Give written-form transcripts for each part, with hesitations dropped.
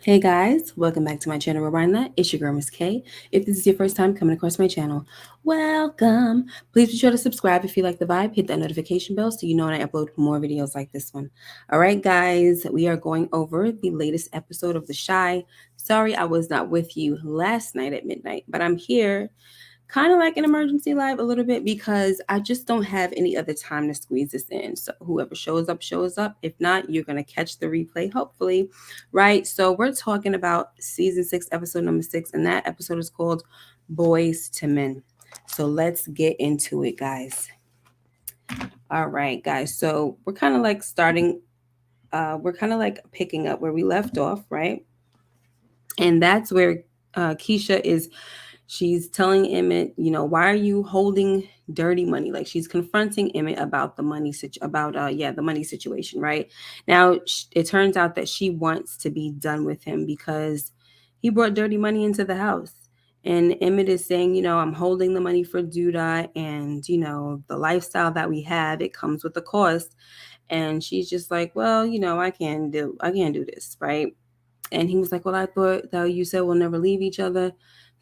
Hey guys, welcome back to my channel. Rewind that. It's your girl Miss K. If this is your first time coming across my channel, welcome. Please be sure to subscribe if you like the vibe. Hit that notification bell so you know when I upload more videos like this one. All right, guys, we are going over the latest episode of The Shy. Sorry I was not with you last night at midnight, but I'm here kind of like an emergency live a little bit because I just don't have any other time to squeeze this in. So whoever shows up, shows up. If not, you're going to catch the replay, hopefully. Right. So we're talking about season 6, episode number 6, and that episode is called Boys to Men. So let's get into it, guys. All right, guys. So we're kind of like we're kind of like picking up where we left off, right? And that's where Keisha is. She's telling Emmett, why are you holding dirty money? Like she's confronting Emmett about the money the money situation, right? Now it turns out that she wants to be done with him because he brought dirty money into the house. And Emmett is saying, I'm holding the money for Duda, and the lifestyle that we have, it comes with a cost. And she's just like, well, I can't do this, right? And he was like, well, I thought that you said we'll never leave each other.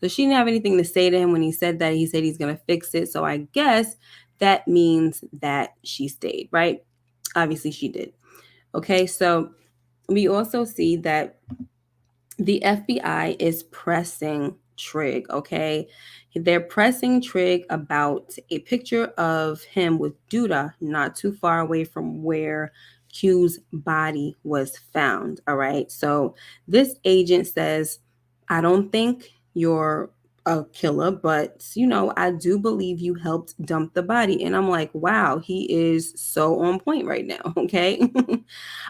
So she didn't have anything to say to him when he said that. He said he's going to fix it. So I guess that means that she stayed, right? Obviously, she did. Okay, so we also see that the FBI is pressing Trig, okay? They're pressing Trig about a picture of him with Duda not too far away from where Q's body was found, all right? So this agent says, I don't think you're a killer, but I do believe you helped dump the body. And I'm like, wow, he is so on point right now, okay?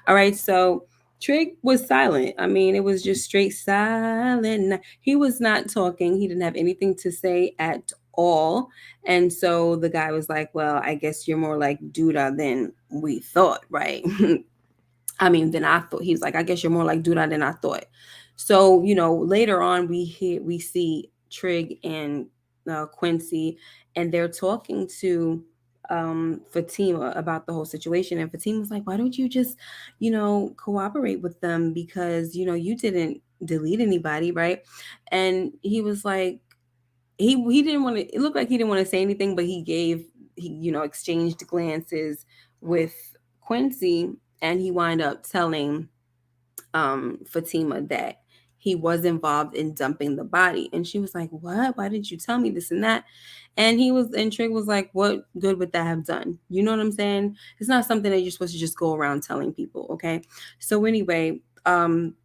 All right, so Trig was silent. I mean, it was just straight silent. He was not talking. He didn't have anything to say at all. And so the guy was like, well, I guess you're more like Duda than we thought, right? I mean, than I thought. He was like, I guess you're more like Duda than I thought. So, later on we see Trig and Quincy, and they're talking to Fatima about the whole situation. And Fatima's like, why don't you just, cooperate with them? Because, you didn't delete anybody, right? And he was like, he didn't want to, it looked like he didn't want to say anything, but he exchanged glances with Quincy, and he wind up telling Fatima that he was involved in dumping the body. And she was like, what? Why didn't you tell me this and that? And Trig was like, what good would that have done? You know what I'm saying? It's not something that you're supposed to just go around telling people, okay? So anyway, you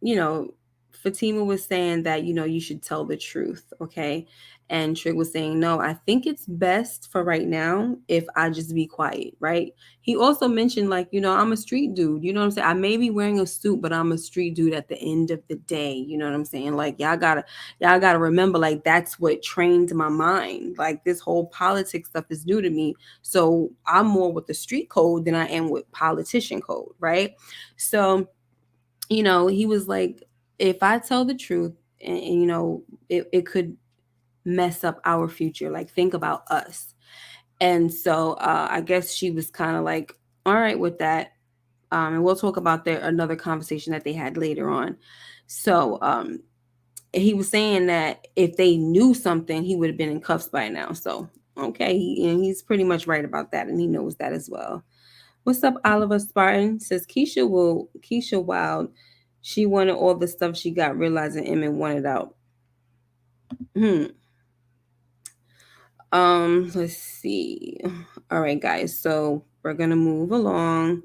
know, Fatima was saying that, you should tell the truth, okay? And Trig was saying, no, I think it's best for right now if I just be quiet, right? He also mentioned, like, I'm a street dude. You know what I'm saying? I may be wearing a suit, but I'm a street dude at the end of the day. You know what I'm saying? Like, y'all gotta remember, like, that's what trained my mind. Like, this whole politics stuff is new to me. So I'm more with the street code than I am with politician code, right? So he was like, if I tell the truth, and it could mess up our future. Like, think about us. And so I guess she was kind of like, all right with that. And we'll talk about another conversation that they had later on. So he was saying that if they knew something, he would have been in cuffs by now. So okay, and he's pretty much right about that, and he knows that as well. What's up, Oliver Spartan? Says Keisha Wild. She wanted all the stuff she got, realizing Emmett wanted out. Hmm. Let's see. All right, guys. So we're gonna move along.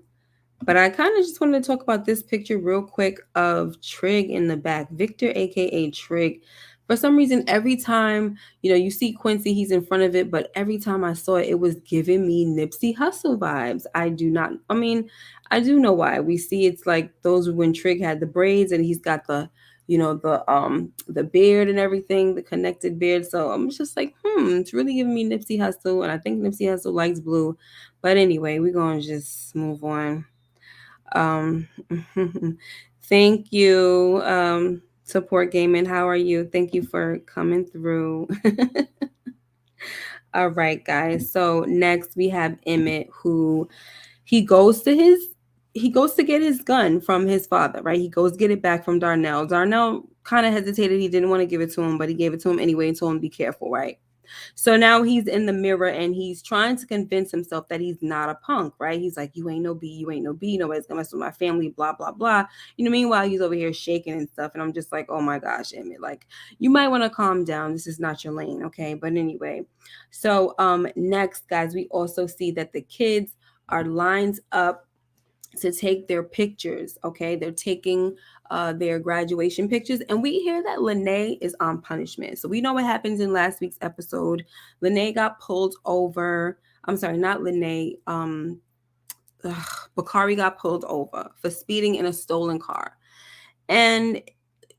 But I kind of just wanted to talk about this picture real quick of Trig in the back. Victor, aka Trig. For some reason, every time, you see Quincy, he's in front of it, but every time I saw it, it was giving me Nipsey Hussle vibes. I mean, I do know why. We see it's like those when Trig had the braids and he's got the beard and everything, the connected beard. So I'm just like, it's really giving me Nipsey Hussle, and I think Nipsey Hussle likes blue. But anyway, we're gonna just move on. Um, thank you, Support Gaming. How are you? Thank you for coming through. All right, guys. So next we have Emmett, who he goes to he goes to get his gun from his father, right? He goes get it back from Darnell. Darnell kind of hesitated. He didn't want to give it to him, but he gave it to him anyway and told him to be careful, right? So now he's in the mirror and he's trying to convince himself that he's not a punk, right? He's like, you ain't no B, you ain't no B, nobody's gonna mess with my family, blah, blah, blah. Meanwhile, he's over here shaking and stuff. And I'm just like, oh my gosh, Emmett, like, you might want to calm down. This is not your lane, okay? But anyway, so next, guys, we also see that the kids are lined up to take their pictures. Okay, they're taking their graduation pictures, and we hear that Lene is on punishment. So we know what happens in last week's episode. Lene got pulled over. I'm sorry, not Lene. Bakari got pulled over for speeding in a stolen car, and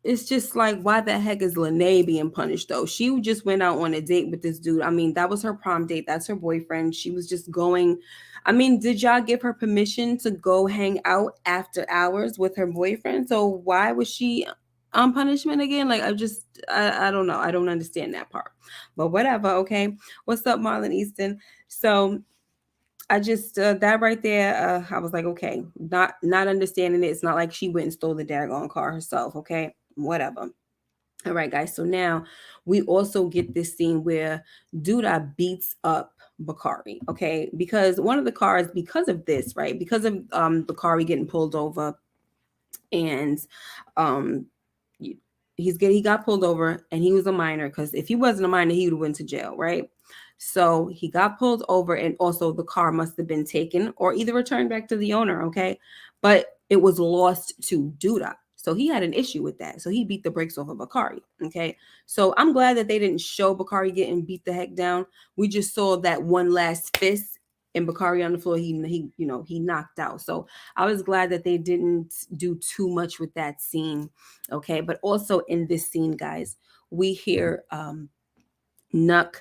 it's just like, why the heck is Lene being punished though? She just went out on a date with this dude. I mean, that was her prom date. That's her boyfriend. She was just going. I mean, did y'all give her permission to go hang out after hours with her boyfriend? So why was she on punishment again? Like, I don't know. I don't understand that part. But whatever. Okay. What's up, Marlon Easton? So I just that right there, I was like, okay, not understanding it. It's not like she went and stole the daggone car herself. Okay, whatever. All right, guys. So now we also get this scene where Duda beats up Bakari. Okay, because one of the cars, because of this, right, because of Bakari getting pulled over, and um he got pulled over, and he was a minor, because if he wasn't a minor, he would have went to jail, right? So he got pulled over, and also the car must have been taken or either returned back to the owner, okay? But it was lost to Duda. So he had an issue with that. So he beat the brakes off of Bakari, okay? So I'm glad that they didn't show Bakari getting beat the heck down. We just saw that one last fist, and Bakari on the floor, he knocked out. So I was glad that they didn't do too much with that scene, okay? But also in this scene, guys, we hear Nuck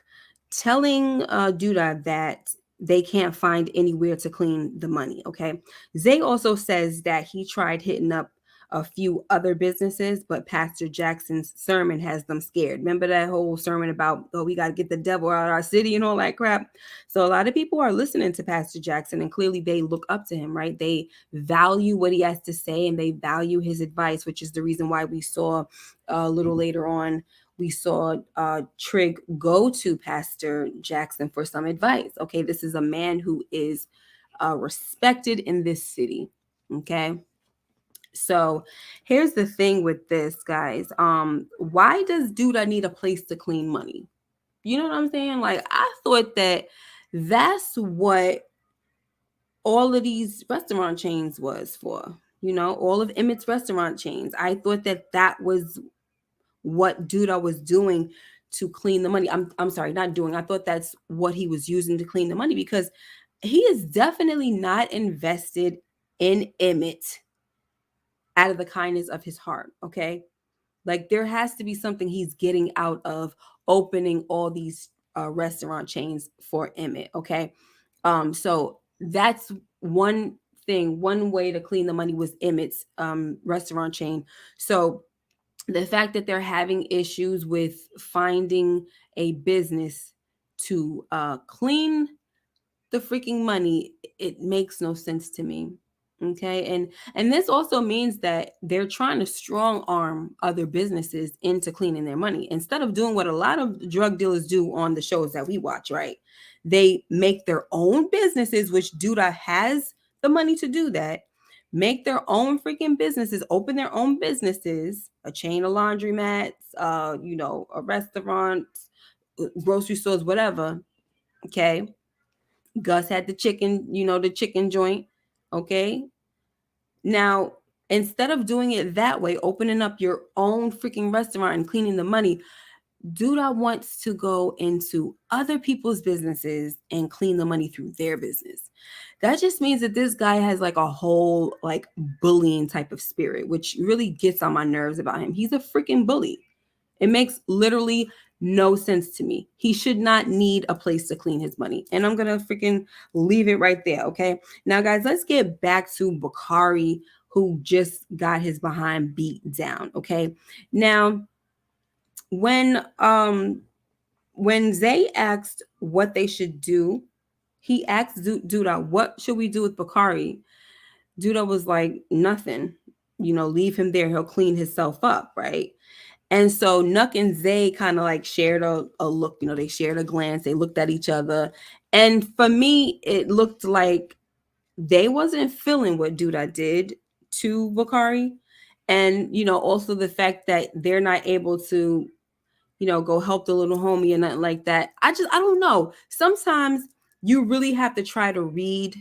telling Duda that they can't find anywhere to clean the money, okay? Zay also says that he tried hitting up a few other businesses, but Pastor Jackson's sermon has them scared. Remember that whole sermon about, oh, we got to get the devil out of our city and all that crap? So a lot of people are listening to Pastor Jackson, and clearly they look up to him, right? They value what he has to say, and they value his advice, which is the reason why we saw a little later on, we saw Trig go to Pastor Jackson for some advice. Okay, this is a man who is respected in this city. Okay. So here's the thing with this, guys. Why does Duda need a place to clean money? You know what I'm saying? Like, I thought that's what all of these restaurant chains was for. All of Emmett's restaurant chains. I thought that was what Duda was doing to clean the money. I'm sorry, not doing. I thought that's what he was using to clean the money, because he is definitely not invested in Emmett out of the kindness of his heart, okay? Like, there has to be something he's getting out of opening all these restaurant chains for Emmett, okay? So that's one thing. One way to clean the money was Emmett's restaurant chain. So the fact that they're having issues with finding a business to clean the freaking money, it makes no sense to me. Okay, and this also means that they're trying to strong arm other businesses into cleaning their money, instead of doing what a lot of drug dealers do on the shows that we watch, right? They make their own businesses, which Duda has the money to do that, make their own freaking businesses, open their own businesses, a chain of laundromats, a restaurant, grocery stores, whatever. Okay. Gus had the chicken, the chicken joint. Okay. Now, instead of doing it that way, opening up your own freaking restaurant and cleaning the money, Duda wants to go into other people's businesses and clean the money through their business. That just means that this guy has like a whole like bullying type of spirit, which really gets on my nerves about him. He's a freaking bully. It makes literally no sense to me. He should not need a place to clean his money. And I'm going to freaking leave it right there. Okay. Now, guys, let's get back to Bakari, who just got his behind beat down. Okay. Now, when Zay asked what they should do, he asked Duda, what should we do with Bakari? Duda was like, nothing, leave him there, he'll clean himself up, right? And so Nuck and Zay kind of like shared a look, they shared a glance, they looked at each other. And for me, it looked like they wasn't feeling what Duda did to Bakari. And, also the fact that they're not able to, go help the little homie and nothing like that. I don't know. Sometimes you really have to try to read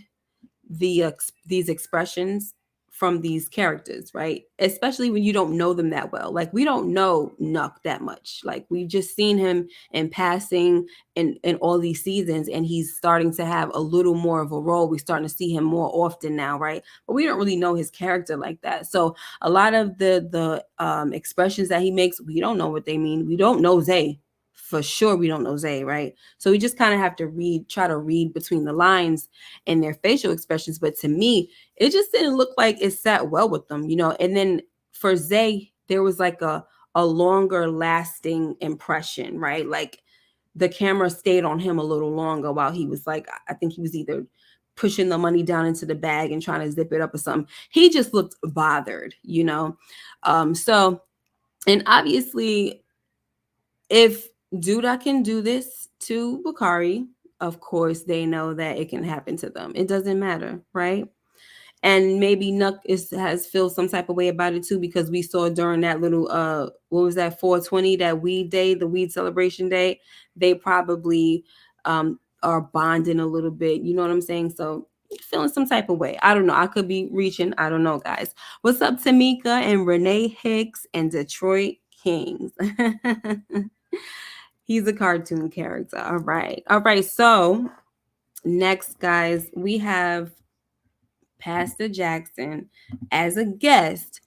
these expressions from these characters, right? Especially when you don't know them that well. Like we don't know Nuck that much. Like we've just seen him in passing in all these seasons, and he's starting to have a little more of a role. We're starting to see him more often now, right? But we don't really know his character like that. So a lot of the expressions that he makes, we don't know what they mean. We don't know Zay. For sure, we don't know Zay, right? So we just kind of have to try to read between the lines and their facial expressions. But to me, it just didn't look like it sat well with them, And then for Zay, there was like a longer lasting impression, right? Like the camera stayed on him a little longer while he was like, I think he was either pushing the money down into the bag and trying to zip it up or something. He just looked bothered. So, and obviously, if Duda can do this to Bakari, of course they know that it can happen to them. It doesn't matter, right? And maybe Nuck has feel some type of way about it too, because we saw during that little what was that 420, that weed day, the weed celebration day, they probably are bonding a little bit. You know what I'm saying? So feeling some type of way. I don't know. I could be reaching. I don't know, guys. What's up, Tamika and Renee Hicks and Detroit Kings? He's a cartoon character. All right. All right. So next, guys, we have Pastor Jackson as a guest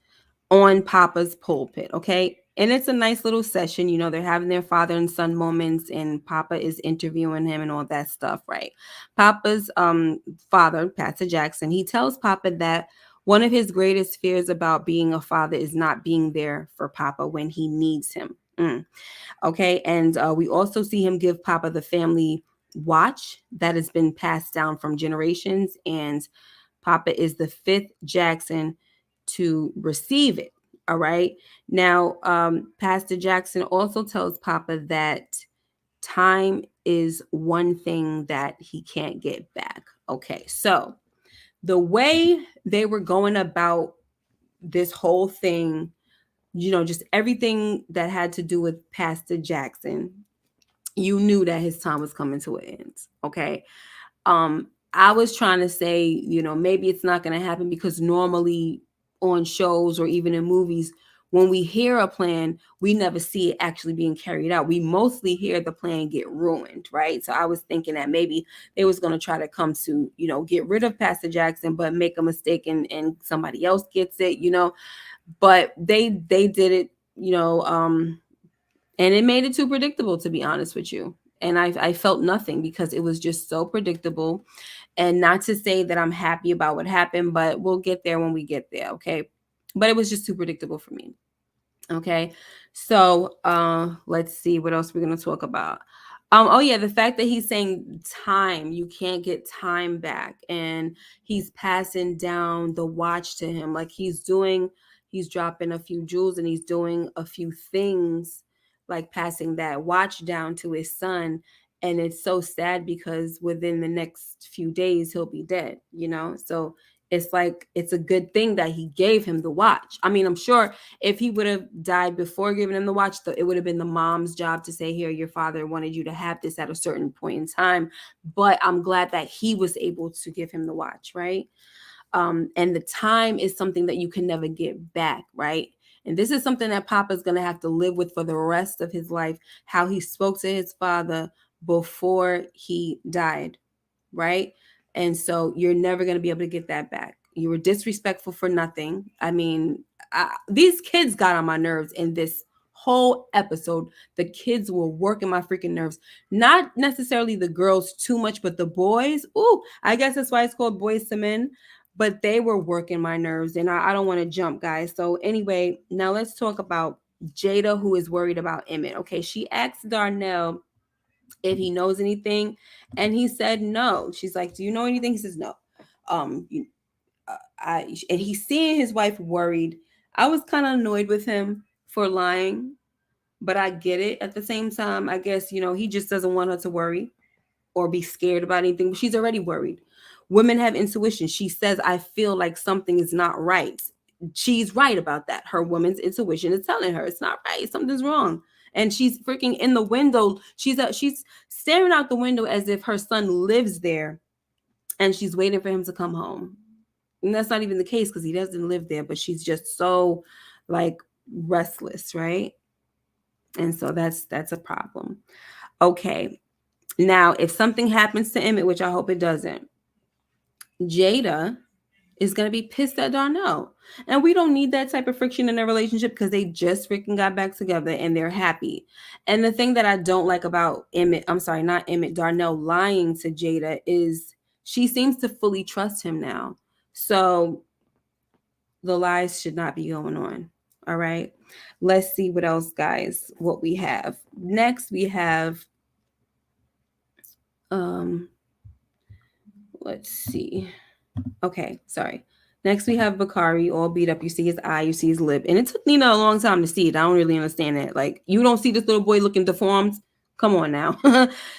on Papa's pulpit. Okay. And it's a nice little session. They're having their father and son moments, and Papa is interviewing him and all that stuff, right? Papa's father, Pastor Jackson, he tells Papa that one of his greatest fears about being a father is not being there for Papa when he needs him. Okay. And we also see him give Papa the family watch that has been passed down from generations. And Papa is the fifth Jackson to receive it. All right. Now, Pastor Jackson also tells Papa that time is one thing that he can't get back. Okay. So the way they were going about this whole thing, just everything that had to do with Pastor Jackson, you knew that his time was coming to an end. Okay. I was trying to say, maybe it's not going to happen, because normally on shows or even in movies, when we hear a plan, we never see it actually being carried out. We mostly hear the plan get ruined, right? So I was thinking that maybe they was going to try to come to, get rid of Pastor Jackson, but make a mistake and somebody else gets it, but they did it, and it made it too predictable, to be honest with you. And I felt nothing, because it was just so predictable. And not to say that I'm happy about what happened, but we'll get there when we get there, okay? But it was just too predictable for me. Okay. So let's see what else we're gonna talk about. Oh yeah, the fact that he's saying time, you can't get time back, and he's passing down the watch to him. Like he's dropping a few jewels, and he's doing a few things, like passing that watch down to his son. And it's so sad, because within the next few days he'll be dead, So it's like it's a good thing that he gave him the watch. I mean, I'm sure if he would have died before giving him the watch, it would have been the mom's job to say, here, your father wanted you to have this at a certain point in time. But I'm glad that he was able to give him the watch, right? And the time is something that you can never get back, right? And this is something that Papa's going to have to live with for the rest of his life, how he spoke to his father before he died, right? And so you're never going to be able to get that back. You were disrespectful for nothing. I mean, these kids got on my nerves in this whole episode. The kids were working my freaking nerves. Not necessarily the girls too much, but the boys. Ooh, I guess that's why it's called Boyz II Men. But they were working my nerves, and I don't want to jump, guys. So anyway, now let's talk about Jada, who is worried about Emmett. Okay, she asked Darnell if he knows anything, and he said no. She's like, do you know anything? He says no. And he's seeing his wife worried. I was kind of annoyed with him for lying, but I get it. At the same time, I guess, he just doesn't want her to worry or be scared about anything. She's already worried. Women have intuition. She says, I feel like something is not right. She's right about that. Her woman's intuition is telling her it's not right. Something's wrong. And she's freaking in the window. She's staring out the window as if her son lives there and she's waiting for him to come home. And that's not even the case because he doesn't live there, but she's just so like restless, right? And so that's a problem. Okay. Now, if something happens to Emmett, which I hope it doesn't, Jada is going to be pissed at Darnell. And we don't need that type of friction in their relationship because they just freaking got back together and they're happy. And the thing that I don't like about Darnell lying to Jada is she seems to fully trust him now. So the lies should not be going on. All right. Let's see what else, guys, what we have. Next, we have, let's see. Okay, sorry. Next, we have Bakari all beat up. You see his eye, you see his lip. And it took Nina a long time to see it. I don't really understand that. Like, you don't see this little boy looking deformed? Come on now.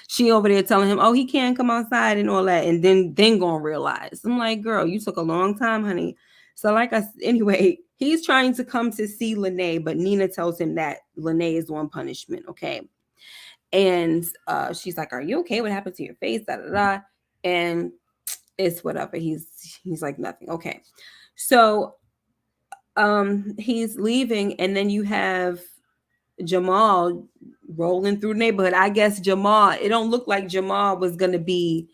She over there telling him, oh, he can't come outside and all that. And then gonna realize. I'm like, girl, you took a long time, honey. So anyway, he's trying to come to see Lene, but Nina tells him that Lene is on punishment, okay? And she's like, are you okay? What happened to your face? Da, da, da. And it's whatever. He's like nothing. Okay. So he's leaving, and then you have Jamal rolling through the neighborhood. I guess it don't look like Jamal was gonna be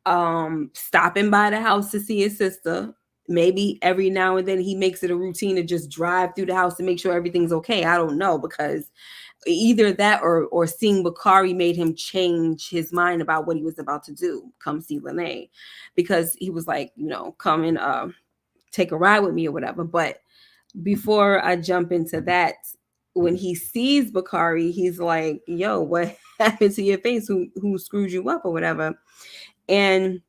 stopping by the house to see his sister. Maybe every now and then he makes it a routine to just drive through the house to make sure everything's okay. I don't know, because either that or seeing Bakari made him change his mind about what he was about to do, come see Lene, because he was like, come and take a ride with me or whatever. But before I jump into that, when he sees Bakari, he's like, yo, what happened to your face? Who screwed you up or whatever? And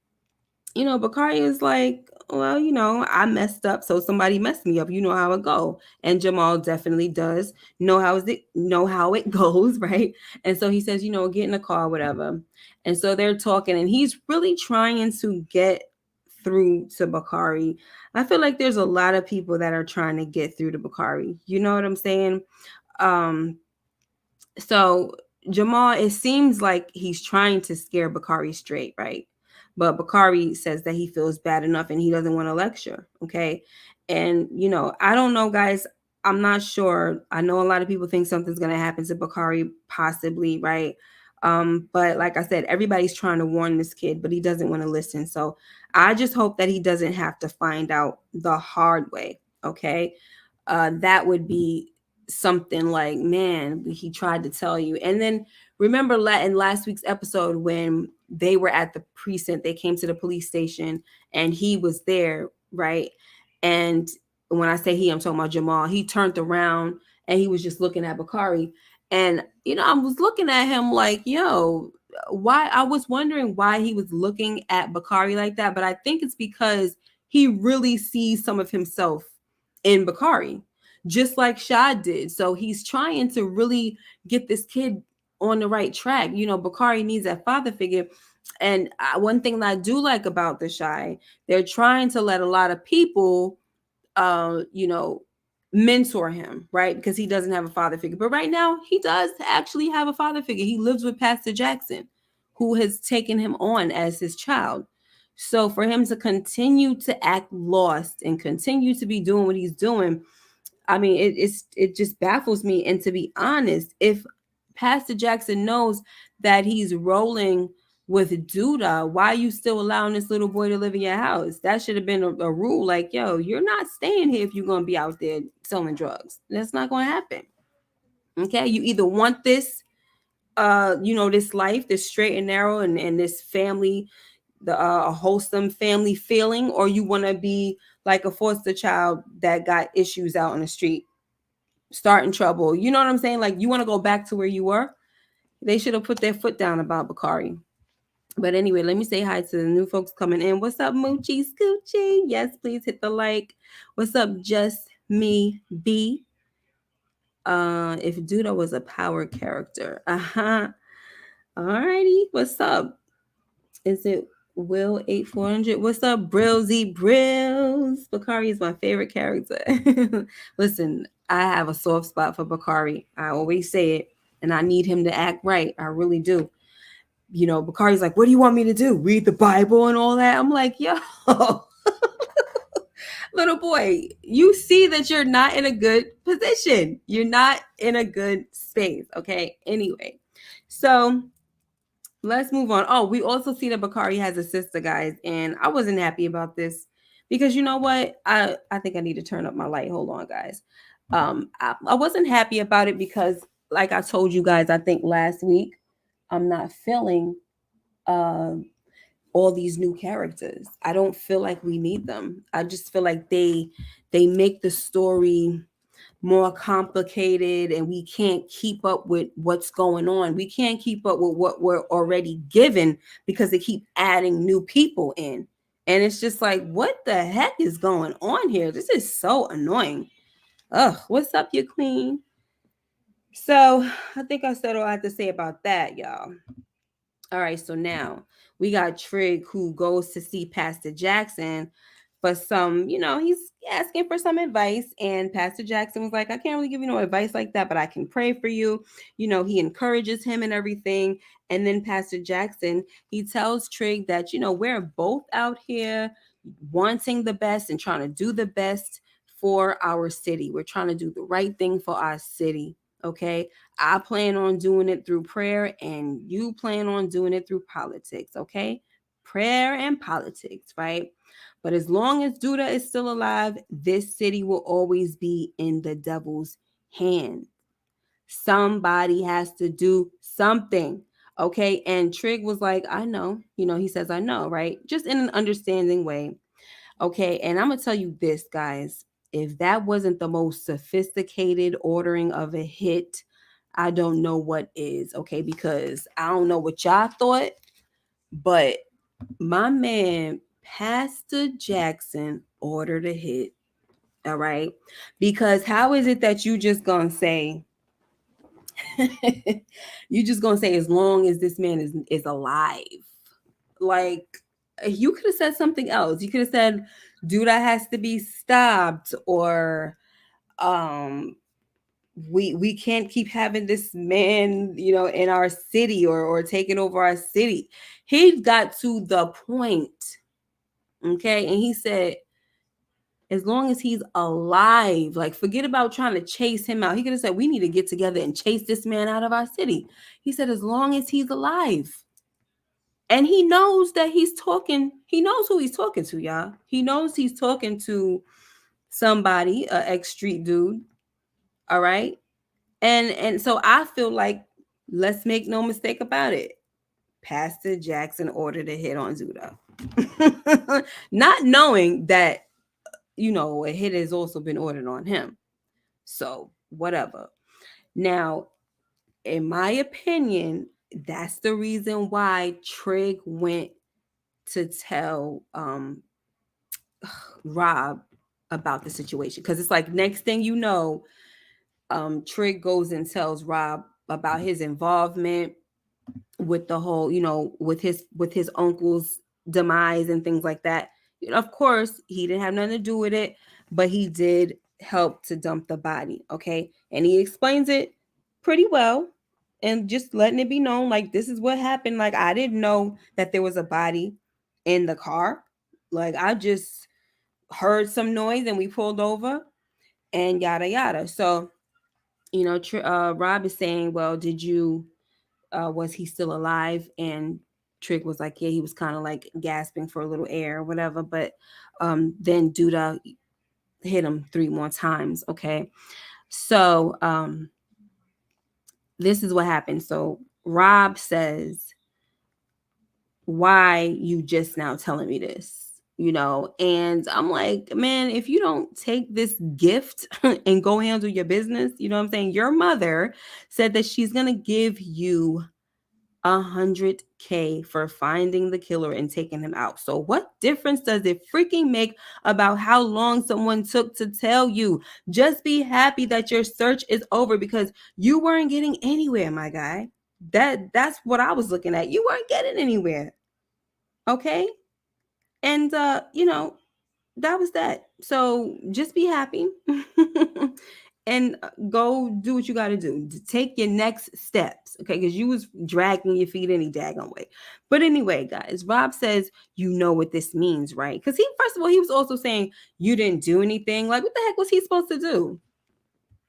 Bakari is like, well, I messed up, so somebody messed me up. You know how it go. And Jamal definitely does know how it goes, right? And so he says, get in the car, whatever. And so they're talking, and he's really trying to get through to Bakari. I feel like there's a lot of people that are trying to get through to Bakari. You know what I'm saying? So Jamal, it seems like he's trying to scare Bakari straight, right? But Bakari says that he feels bad enough and he doesn't want to lecture. Okay. And, I don't know, guys. I'm not sure. I know a lot of people think something's going to happen to Bakari, possibly, right? But like I said, everybody's trying to warn this kid, but he doesn't want to listen. So I just hope that he doesn't have to find out the hard way. Okay. That would be something like, man, he tried to tell you. And then remember in last week's episode when they were at the precinct, they came to the police station and he was there, right? And when I say he, I'm talking about Jamal. He turned around and he was just looking at Bakari. And, I was looking at him like, yo, why? I was wondering why he was looking at Bakari like that. But I think it's because he really sees some of himself in Bakari, just like Shad did. So he's trying to really get this kid on the right track. Bakari needs that father figure. And one thing that I do like about the Shy, they're trying to let a lot of people, mentor him, right? Because he doesn't have a father figure. But right now, he does actually have a father figure. He lives with Pastor Jackson, who has taken him on as his child. So for him to continue to act lost and continue to be doing what he's doing, I mean, it just baffles me. And to be honest, if Pastor Jackson knows that he's rolling with Duda, why are you still allowing this little boy to live in your house? That should have been a rule. Like, yo, you're not staying here if you're going to be out there selling drugs. That's not going to happen. Okay. You either want this, this life, this straight and narrow and this family, a wholesome family feeling, or you want to be like a foster child that got issues out on the street, starting trouble. You know what I'm saying? Like, you want to go back to where you were? They should have put their foot down about Bakari. But anyway, let me say hi to the new folks coming in. What's up, Moochie Scoochie? Yes, please hit the like. What's up, Just Me B? If Duda was a power character. Uh-huh. Alrighty. What's up? Is it Will 8400? What's up, Brillsy Brills? Bakari is my favorite character. Listen, I have a soft spot for Bakari. I always say it, and I need him to act right. I really do. You know, Bakari's like, what do you want me to do? Read the Bible and all that? I'm like, yo, little boy, you see that you're not in a good position. You're not in a good space. Okay. Anyway, so let's move on. Oh, we also see that Bakari has a sister, guys, and I wasn't happy about this because you know what? I think I need to turn up my light. Hold on, guys. I wasn't happy about it because, like I told you guys, I think last week, I'm not feeling uh, all these new characters. I don't feel like we need them. I just feel like they make the story more complicated and we can't keep up with what's going on. We can't keep up with what we're already given because they keep adding new people in. And it's just like, what the heck is going on here? This is so annoying. Ugh, what's up, you queen? So I think I said all I have to say about that, y'all. All right, so now we got Trig who goes to see Pastor Jackson for some, he's asking for some advice. And Pastor Jackson was like, I can't really give you no advice like that, but I can pray for you. He encourages him and everything. And then Pastor Jackson, he tells Trig that, we're both out here wanting the best and trying to do the best for our city. We're trying to do the right thing for our city. Okay. I plan on doing it through prayer and you plan on doing it through politics. Okay. Prayer and politics, right? But as long as Duda is still alive, this city will always be in the devil's hand. Somebody has to do something. Okay. And Trig was like, I know. He says, I know, right? Just in an understanding way. Okay. And I'm going to tell you this, guys. If that wasn't the most sophisticated ordering of a hit, I don't know what is. Okay. Because I don't know what y'all thought, but my man Pastor Jackson ordered a hit. All right. Because how is it that you just gonna say as long as this man is alive? Like, you could have said something else. You could have said Duda has to be stopped, or we can't keep having this man, in our city or taking over our city. He got to the point. Okay. And he said, as long as he's alive, like, forget about trying to chase him out. He could have said, we need to get together and chase this man out of our city. He said, as long as he's alive. And he knows that he knows who he's talking to, y'all. He knows he's talking to somebody, an ex-street dude. All right. And so I feel like, let's make no mistake about it. Pastor Jackson ordered a hit on Duda. Not knowing that, a hit has also been ordered on him. So whatever. Now, in my opinion, that's the reason why Trig went to tell Rob about the situation. Because it's like, next thing you know, Trig goes and tells Rob about his involvement with the whole, with his uncle's demise and things like that. Of course, he didn't have nothing to do with it, but he did help to dump the body. Okay. And he explains it pretty well and just letting it be known, like, this is what happened. Like, I didn't know that there was a body in the car. Like, I just heard some noise and we pulled over and yada yada. So, Rob is saying, well, did you was he still alive? And Trig was like, yeah, he was kind of like gasping for a little air or whatever. But then Duda hit him 3 more times. Okay. So this is what happened. So Rob says, why you just now telling me this? And I'm like, man, if you don't take this gift and go handle your business, you know what I'm saying? Your mother said that she's going to give you $100K for finding the killer and taking him out. So what difference does it freaking make about how long someone took to tell you? Just be happy that your search is over, because you weren't getting anywhere, my guy. That's what I was looking at. You weren't getting anywhere. Okay? And that was that. So just be happy and go do what you got to do. Take your next steps, okay? Because you was dragging your feet any daggone way. But anyway, guys, Rob says, you know what this means, right? Because first of all, he was also saying you didn't do anything. Like, what the heck was he supposed to do?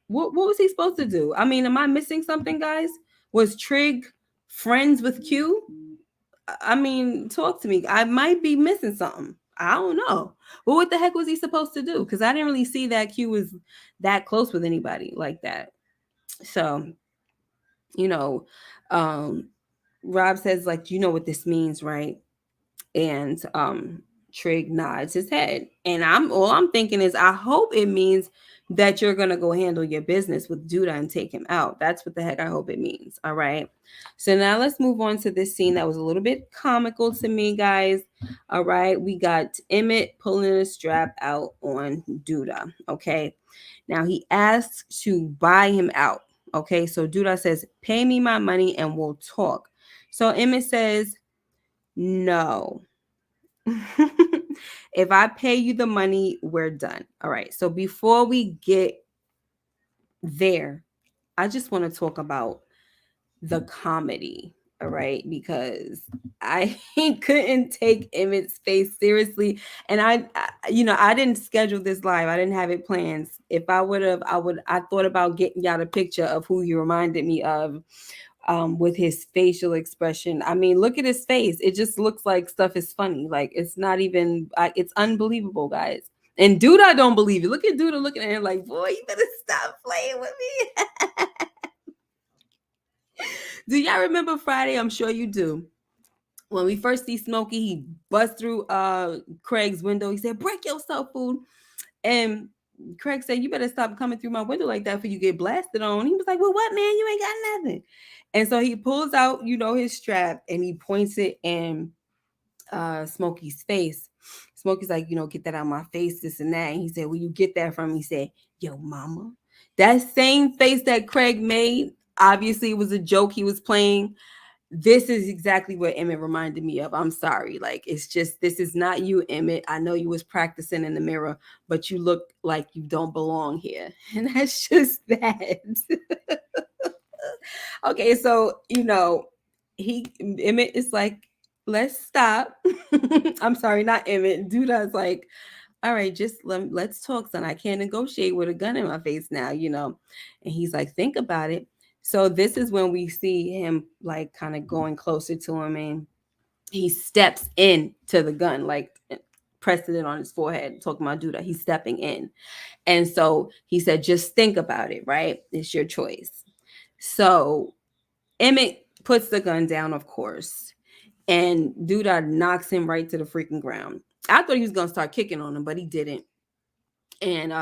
What was he supposed to do? I mean, am I missing something, guys? Was Trig friends with Q? I mean, talk to me. I might be missing something. I don't know. But what the heck was he supposed to do? Because I didn't really see that Q was that close with anybody like that. So, you know, Rob says, like, you know what this means, right? And Trig nods his head. And all I'm thinking is, I hope it means that you're gonna go handle your business with Duda and take him out. That's what the heck I hope it means. All right. So now let's move on to this scene that was a little bit comical to me, guys. All right. We got Emmett pulling a strap out on Duda. Okay. Now he asks to buy him out. Okay. So Duda says, pay me my money and we'll talk. So Emmett says, no. If I pay you the money, we're done. All right. So before we get there, I just want to talk about the comedy. All right. Because I couldn't take Emmett's face seriously. And I didn't schedule this live. I didn't have it planned. If I would have, I thought about getting y'all a picture of who you reminded me of. With his facial expression. I mean, look at his face. It just looks like stuff is funny. Like, it's not even, it's unbelievable, guys. And Duda don't believe it. Look at Duda looking at him like, boy, you better stop playing with me. Do y'all remember Friday? I'm sure you do. When we first see Smokey, he busts through Craig's window. He said, break yourself, fool. And Craig said, you better stop coming through my window like that before you get blasted on. He was like, well, what, man? You ain't got nothing. And so he pulls out, his strap and he points it in Smokey's face. Smokey's like, get that out of my face, this and that. And he said, where you get that from? He said, yo, mama. That same face that Craig made, obviously it was a joke he was playing. This is exactly what Emmett reminded me of. I'm sorry. Like, it's just, this is not you, Emmett. I know you was practicing in the mirror, but you look like you don't belong here. And that's just that. Okay, so, Emmett is like, let's stop. I'm sorry, not Emmett. Duda's like, all right, just let's talk, son. I can't negotiate with a gun in my face now, And he's like, think about it. So this is when we see him like kind of going closer to him, and he steps into the gun, like pressing it on his forehead, talking about Duda. He's stepping in. And so he said, just think about it, right? It's your choice. So Emmett puts the gun down, of course, and Duda knocks him right to the freaking ground. I thought he was going to start kicking on him, but he didn't. And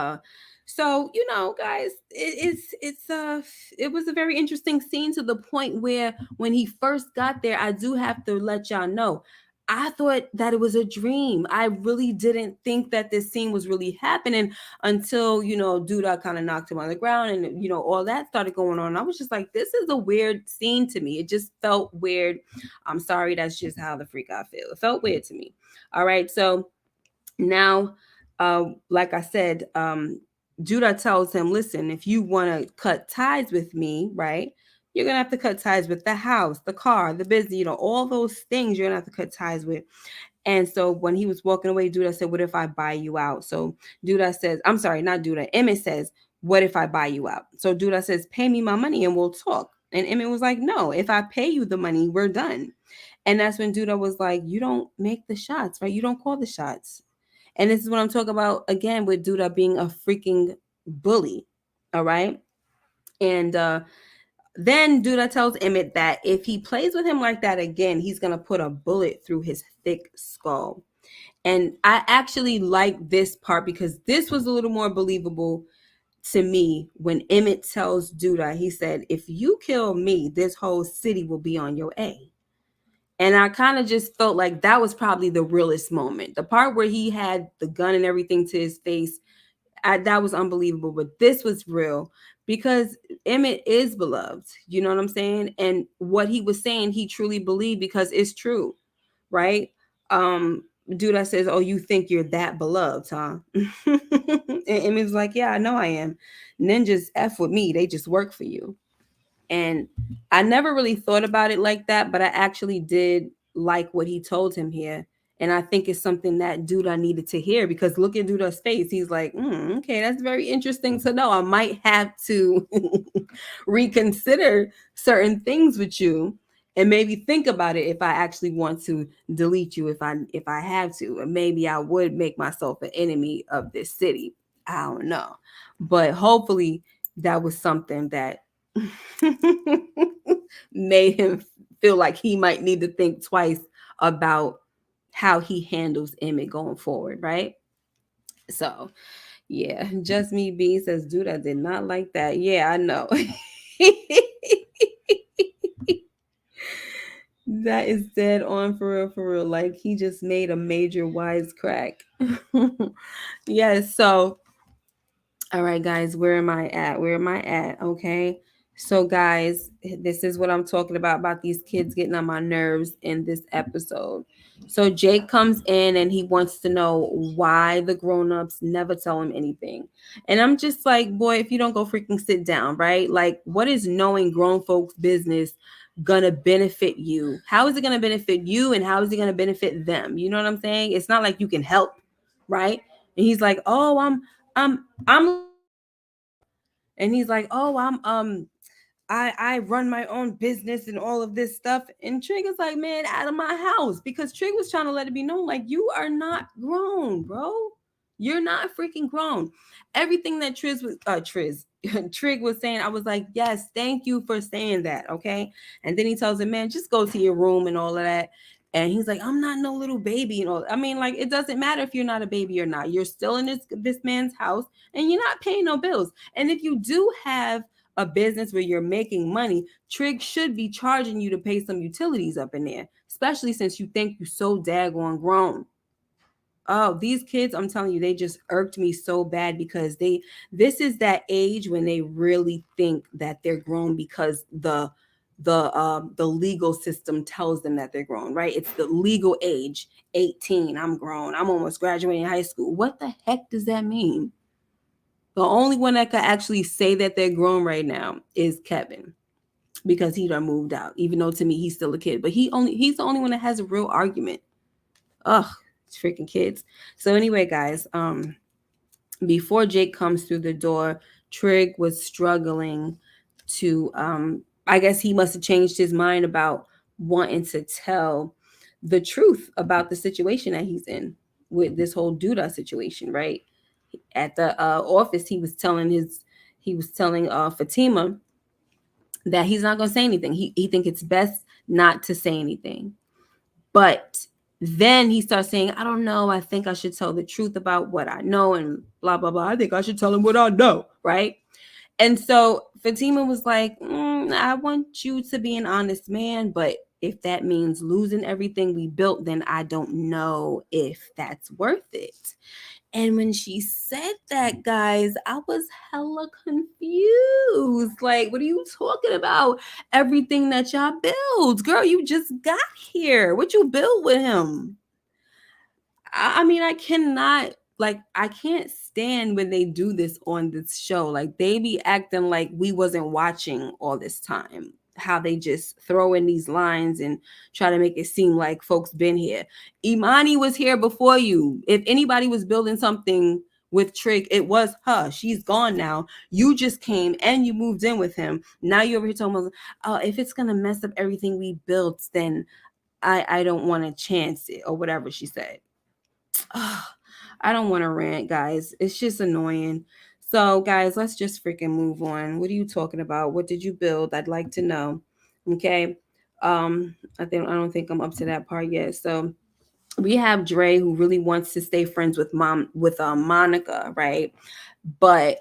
so, guys, it was a very interesting scene, to the point where when he first got there, I do have to let y'all know, I thought that it was a dream. I really didn't think that this scene was really happening until, Duda kind of knocked him on the ground and, all that started going on. I was just like, this is a weird scene to me. It just felt weird. I'm sorry. That's just how the freak I feel. It felt weird to me. All right. So now, like I said, Duda tells him, listen, if you want to cut ties with me, right, you're going to have to cut ties with the house, the car, the business, all those things you're going to have to cut ties with. And so when he was walking away, Duda said, what if I buy you out? So Duda says, I'm sorry, not Duda. Emmett says, what if I buy you out? So Duda says, pay me my money and we'll talk. And Emmett was like, no, if I pay you the money, we're done. And that's when Duda was like, you don't make the shots, right? You don't call the shots. And this is what I'm talking about again with Duda being a freaking bully. All right. And then Duda tells Emmett that if he plays with him like that again, he's going to put a bullet through his thick skull. And I actually like this part because this was a little more believable to me when Emmett tells Duda, he said, if you kill me, this whole city will be on your A. And I kind of just felt like that was probably the realest moment. The part where he had the gun and everything to his face, that was unbelievable. But this was real because Emmett is beloved. You know what I'm saying? And what he was saying, he truly believed because it's true, right? Dude that says, oh, you think you're that beloved, huh? And Emmett's like, yeah, I know I am. Ninjas F with me. They just work for you. And I never really thought about it like that, but I actually did like what he told him here. And I think it's something that Duda needed to hear because look at Duda's face. He's like, okay, that's very interesting to know. I might have to reconsider certain things with you and maybe think about it if I actually want to delete you if I have to. And maybe I would make myself an enemy of this city. I don't know. But hopefully that was something that made him feel like he might need to think twice about how he handles Emmett going forward, right? So, yeah, just me B says, dude, I did not like that. Yeah, I know. That is dead on for real, for real. Like he just made a major wisecrack. Yes, so all right, guys, where am I at? Where am I at? Okay. So, guys, this is what I'm talking about these kids getting on my nerves in this episode. So, Jake comes in and he wants to know why the grown-ups never tell him anything. And I'm just like, boy, if you don't go freaking sit down, right? Like, what is knowing grown folks' business gonna benefit you? How is it gonna benefit you and how is it gonna benefit them? You know what I'm saying? It's not like you can help, right? And he's like, oh, I'm and he's like, oh, I run my own business and all of this stuff. And Trig is like, man, out of my house. Because Trig was trying to let it be known, like, you are not grown, bro. You're not freaking grown. Everything that Trig was saying, I was like, yes, thank you for saying that. Okay. And then he tells him, man, just go to your room and all of that. And he's like, I'm not no little baby. You know, I mean, like, it doesn't matter if you're not a baby or not. You're still in this man's house and you're not paying no bills. And if you do have a business where you're making money, Trig should be charging you to pay some utilities up in there, especially since you think you're so daggone grown. Oh, these kids, I'm telling you, they just irked me so bad because this is that age when they really think that they're grown because the legal system tells them that they're grown, right? It's the legal age, 18, I'm grown. I'm almost graduating high school. What the heck does that mean? The only one that could actually say that they're grown right now is Kevin because he done moved out. Even though to me he's still a kid, but he's the only one that has a real argument. Ugh, freaking kids. So anyway, guys, before Jake comes through the door, Trig was struggling to I guess he must have changed his mind about wanting to tell the truth about the situation that he's in with this whole Duda situation, right? At the office, he was telling Fatima that he's not going to say anything. He think it's best not to say anything. But then he starts saying, I don't know. I think I should tell the truth about what I know and blah, blah, blah. I think I should tell him what I know. Right. And so Fatima was like, I want you to be an honest man. But if that means losing everything we built, then I don't know if that's worth it. And when she said that, guys, I was hella confused. Like, what are you talking about? Everything that y'all build. Girl, you just got here. What you build with him? I mean, I can't stand when they do this on this show. Like, they be acting like we wasn't watching all this time. How they just throw in these lines and try to make it seem like folks been here. Imani was here before you. If anybody was building something with Trig, it was her. She's gone now. You just came and you moved in with him. Now you're over here talking about, oh, if it's gonna mess up everything we built, then I don't want to chance it or whatever she said. I don't want to rant, guys. It's just annoying. So, guys, let's just freaking move on. What are you talking about? What did you build? I'd like to know. Okay. I don't think I'm up to that part yet. So we have Dre, who really wants to stay friends with Monica, right? But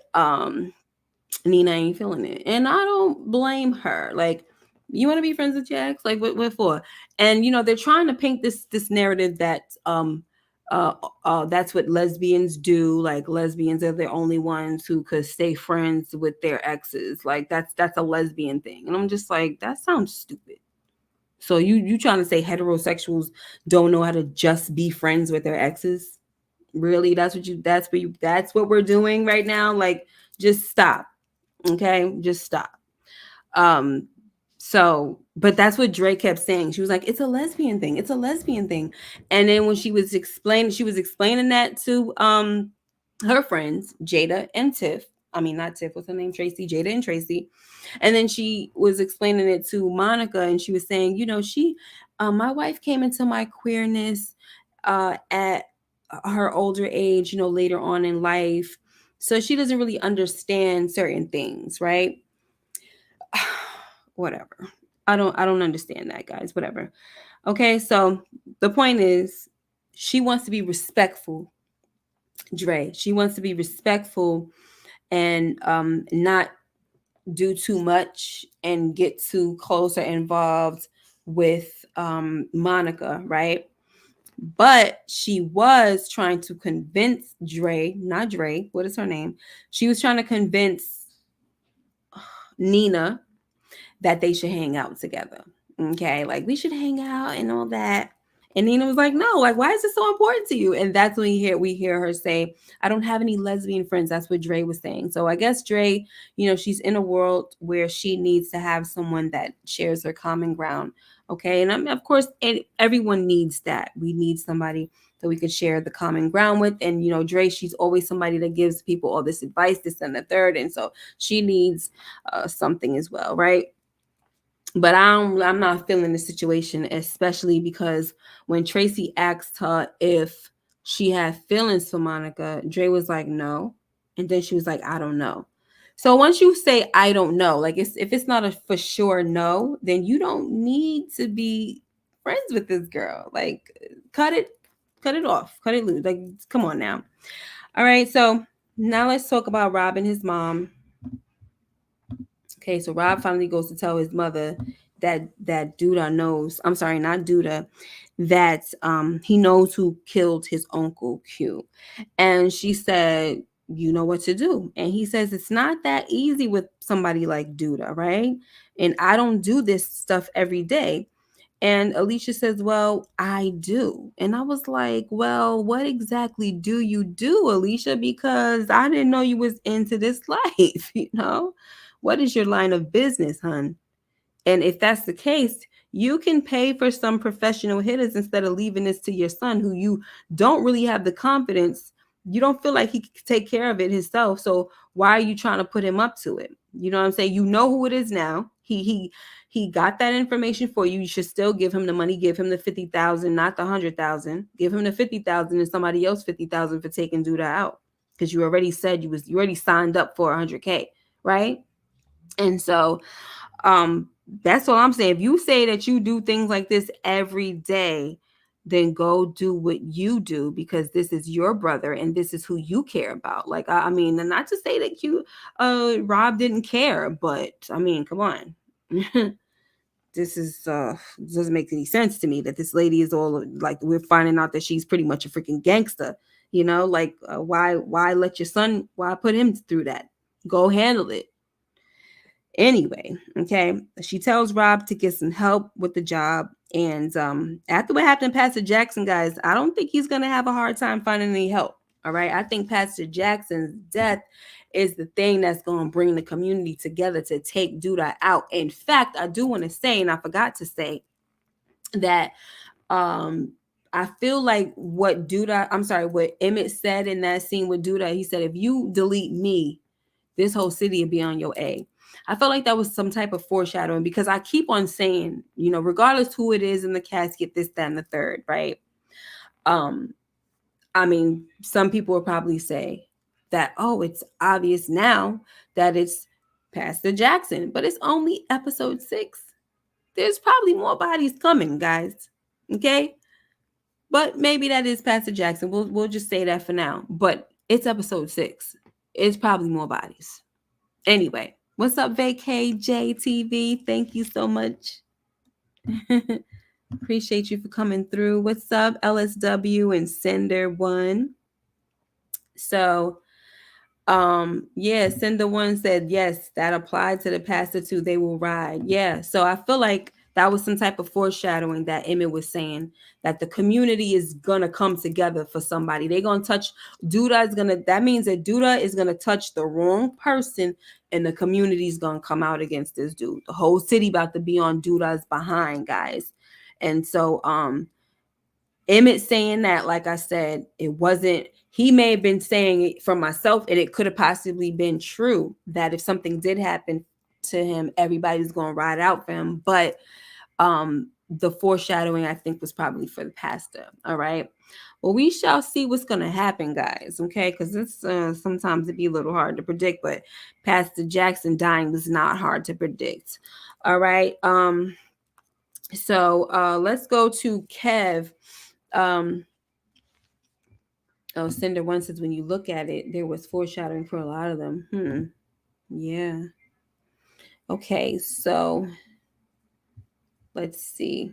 Nina ain't feeling it, and I don't blame her. Like, you want to be friends with your ex? Like, what for? And they're trying to paint this narrative that uh, that's what lesbians do. Like, lesbians are the only ones who could stay friends with their exes. Like, that's a lesbian thing, and I'm just like, that sounds stupid. So you trying to say heterosexuals don't know how to just be friends with their exes? Really? That's what we're doing right now? Like, just stop. Okay? Just stop. Um so, but that's what Drake kept saying. She was like, it's a lesbian thing. It's a lesbian thing. And then when she was explaining that to her friends, Jada and Tiff. I mean, not Tiff, what's her name? Tracy, Jada and Tracy. And then she was explaining it to Monica, and she was saying, my wife came into my queerness at her older age, later on in life. So she doesn't really understand certain things, right? Whatever. I don't understand that, guys. Whatever. Okay, so the point is, she wants to be respectful, Dre. She wants to be respectful and not do too much and get too close or involved with Monica, right? But she was trying to convince Dre, not Dre, what is her name? She was trying to convince Nina that they should hang out together. Okay, like, we should hang out and all that. And Nina was like, no, like, why is this so important to you? And that's when we hear her say, I don't have any lesbian friends. That's what Dre was saying. So I guess Dre, she's in a world where she needs to have someone that shares her common ground. Okay. And of course, everyone needs that. We need somebody that we could share the common ground with. And, Dre, she's always somebody that gives people all this advice, this and the third. And so she needs something as well. Right. But I'm not feeling the situation, especially because when Tracy asked her if she had feelings for Monica, Dre was like, no. And then she was like, I don't know. So once you say I don't know, like, if it's not a for sure no, then you don't need to be friends with this girl. Like, cut it, cut it off, cut it loose. Like, come on now. All right, so now let's talk about Rob and his mom. Okay, so Rob finally goes to tell his mother that Duda knows. I'm sorry, not Duda. That he knows who killed his uncle Q, and she said, "You know what to do." And he says, "It's not that easy with somebody like Duda, right? And I don't do this stuff every day." And Alicia says, "Well, I do." And I was like, "Well, what exactly do you do, Alicia? Because I didn't know you was into this life, you know? What is your line of business, hun?" And if that's the case, you can pay for some professional hitters instead of leaving this to your son, who you don't really have the confidence. You don't feel like he can take care of it himself. So why are you trying to put him up to it? You know what I'm saying? You know who it is now. He got that information for you. You should still give him the money. Give him the 50,000, not the 100,000. Give him the 50,000 and somebody else 50,000 for taking Duda out, because you already said you already signed up for 100K, right? And so that's all I'm saying. If you say that you do things like this every day, then go do what you do, because this is your brother and this is who you care about. Like, I mean, and not to say that Rob didn't care, but I mean, come on. This doesn't make any sense to me that this lady is all like, we're finding out that she's pretty much a freaking gangster. Like, why let your son, why put him through that? Go handle it. Anyway, okay, she tells Rob to get some help with the job. And after what happened to Pastor Jackson, guys, I don't think he's going to have a hard time finding any help. All right. I think Pastor Jackson's death is the thing that's going to bring the community together to take Duda out. In fact, I do want to say, and I forgot to say, that I feel like what Emmett said in that scene with Duda, he said, if you delete me, this whole city will be on your A. I felt like that was some type of foreshadowing, because I keep on saying, regardless who it is in the casket, this, that, and the third, right? I mean, some people will probably say that, oh, it's obvious now that it's Pastor Jackson, but it's only episode 6. There's probably more bodies coming, guys. Okay? But maybe that is Pastor Jackson. We'll just say that for now. But it's episode 6. It's probably more bodies. Anyway, what's up, Vacay JTV? Thank you so much. Appreciate you for coming through. What's up, LSW and Sender One? So, yeah, Sender One said yes, that applied to the pastor too. They will ride. Yeah. So I feel like that was some type of foreshadowing that Emmett was saying that the community is gonna come together for somebody. They're gonna touch Duda is gonna. That means that Duda is gonna touch the wrong person, and the community is gonna come out against this dude. The whole city about to be on Duda's behind, guys. And so, Emmett saying that, like I said, it wasn't, he may have been saying it for myself, and it could have possibly been true that if something did happen to him, everybody's going to ride out for him. But the foreshadowing, I think, was probably for the pastor. All right. Well, we shall see what's going to happen, guys. Okay. Because it's sometimes it be a little hard to predict, but Pastor Jackson dying was not hard to predict. All right. So let's go to Kev. Cinder One says when you look at it, there was foreshadowing for a lot of them. Yeah. Okay, so let's see.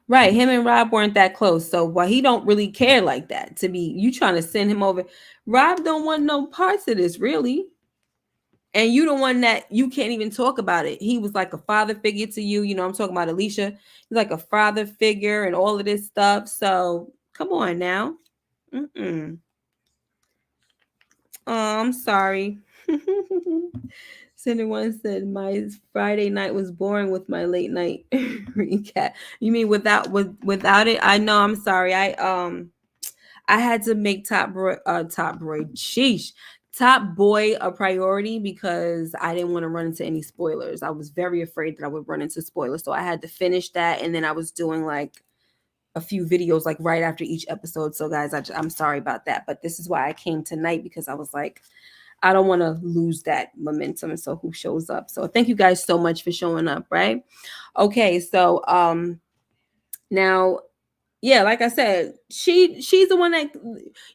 Right, him and Rob weren't that close, so why he don't really care like that to be you trying to send him over. Rob don't want no parts of this, really. And you the one that you can't even talk about it. He was like a father figure to you. You know, I'm talking about Alicia. He's like a father figure and all of this stuff. So come on now. Oh, I'm sorry. Cinder One said my Friday night was boring with my late night recap. You mean without it? I know. I'm sorry. I had to make Top Boy a priority because I didn't want to run into any spoilers. I was very afraid that I would run into spoilers, so I had to finish that, and then I was doing like a few videos like right after each episode. So guys, I'm sorry about that, but this is why I came tonight, because I was like, I don't want to lose that momentum. And so who shows up? So thank you guys so much for showing up. Right. Okay. So, now, yeah, like I said, she's the one that,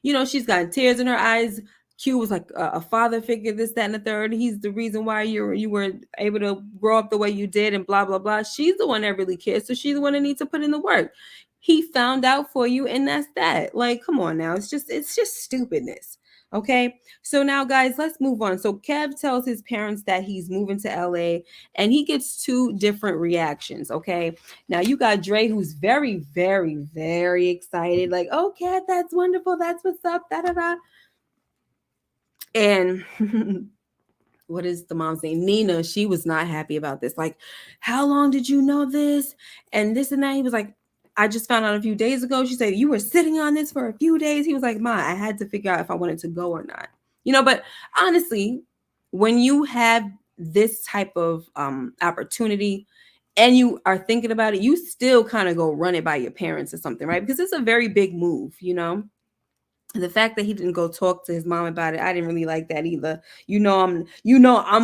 you know, she's got tears in her eyes. Q was like a father figure, this, that, and the third. He's the reason why you were able to grow up the way you did, and blah, blah, blah. She's the one that really cares. So she's the one that needs to put in the work. He found out for you, and that's that. Like, come on now. It's just stupidness. Okay. So now, guys, let's move on. So Kev tells his parents that he's moving to LA, and he gets 2 different reactions. Okay. Now you got Dre, who's very, very, very excited. Like, oh, Kat, that's wonderful. That's what's up. Da da da. And what is the mom's name? Nina. She was not happy about this. Like, how long did you know this? And this and that. He was like, I just found out a few days ago. She said, you were sitting on this for a few days. He was like, Ma, I had to figure out if I wanted to go or not. You know, but honestly, when you have this type of opportunity and you are thinking about it, you still kind of go run it by your parents or something, right? Because it's a very big move, you know? The fact that he didn't go talk to his mom about it, I didn't really like that either. I'm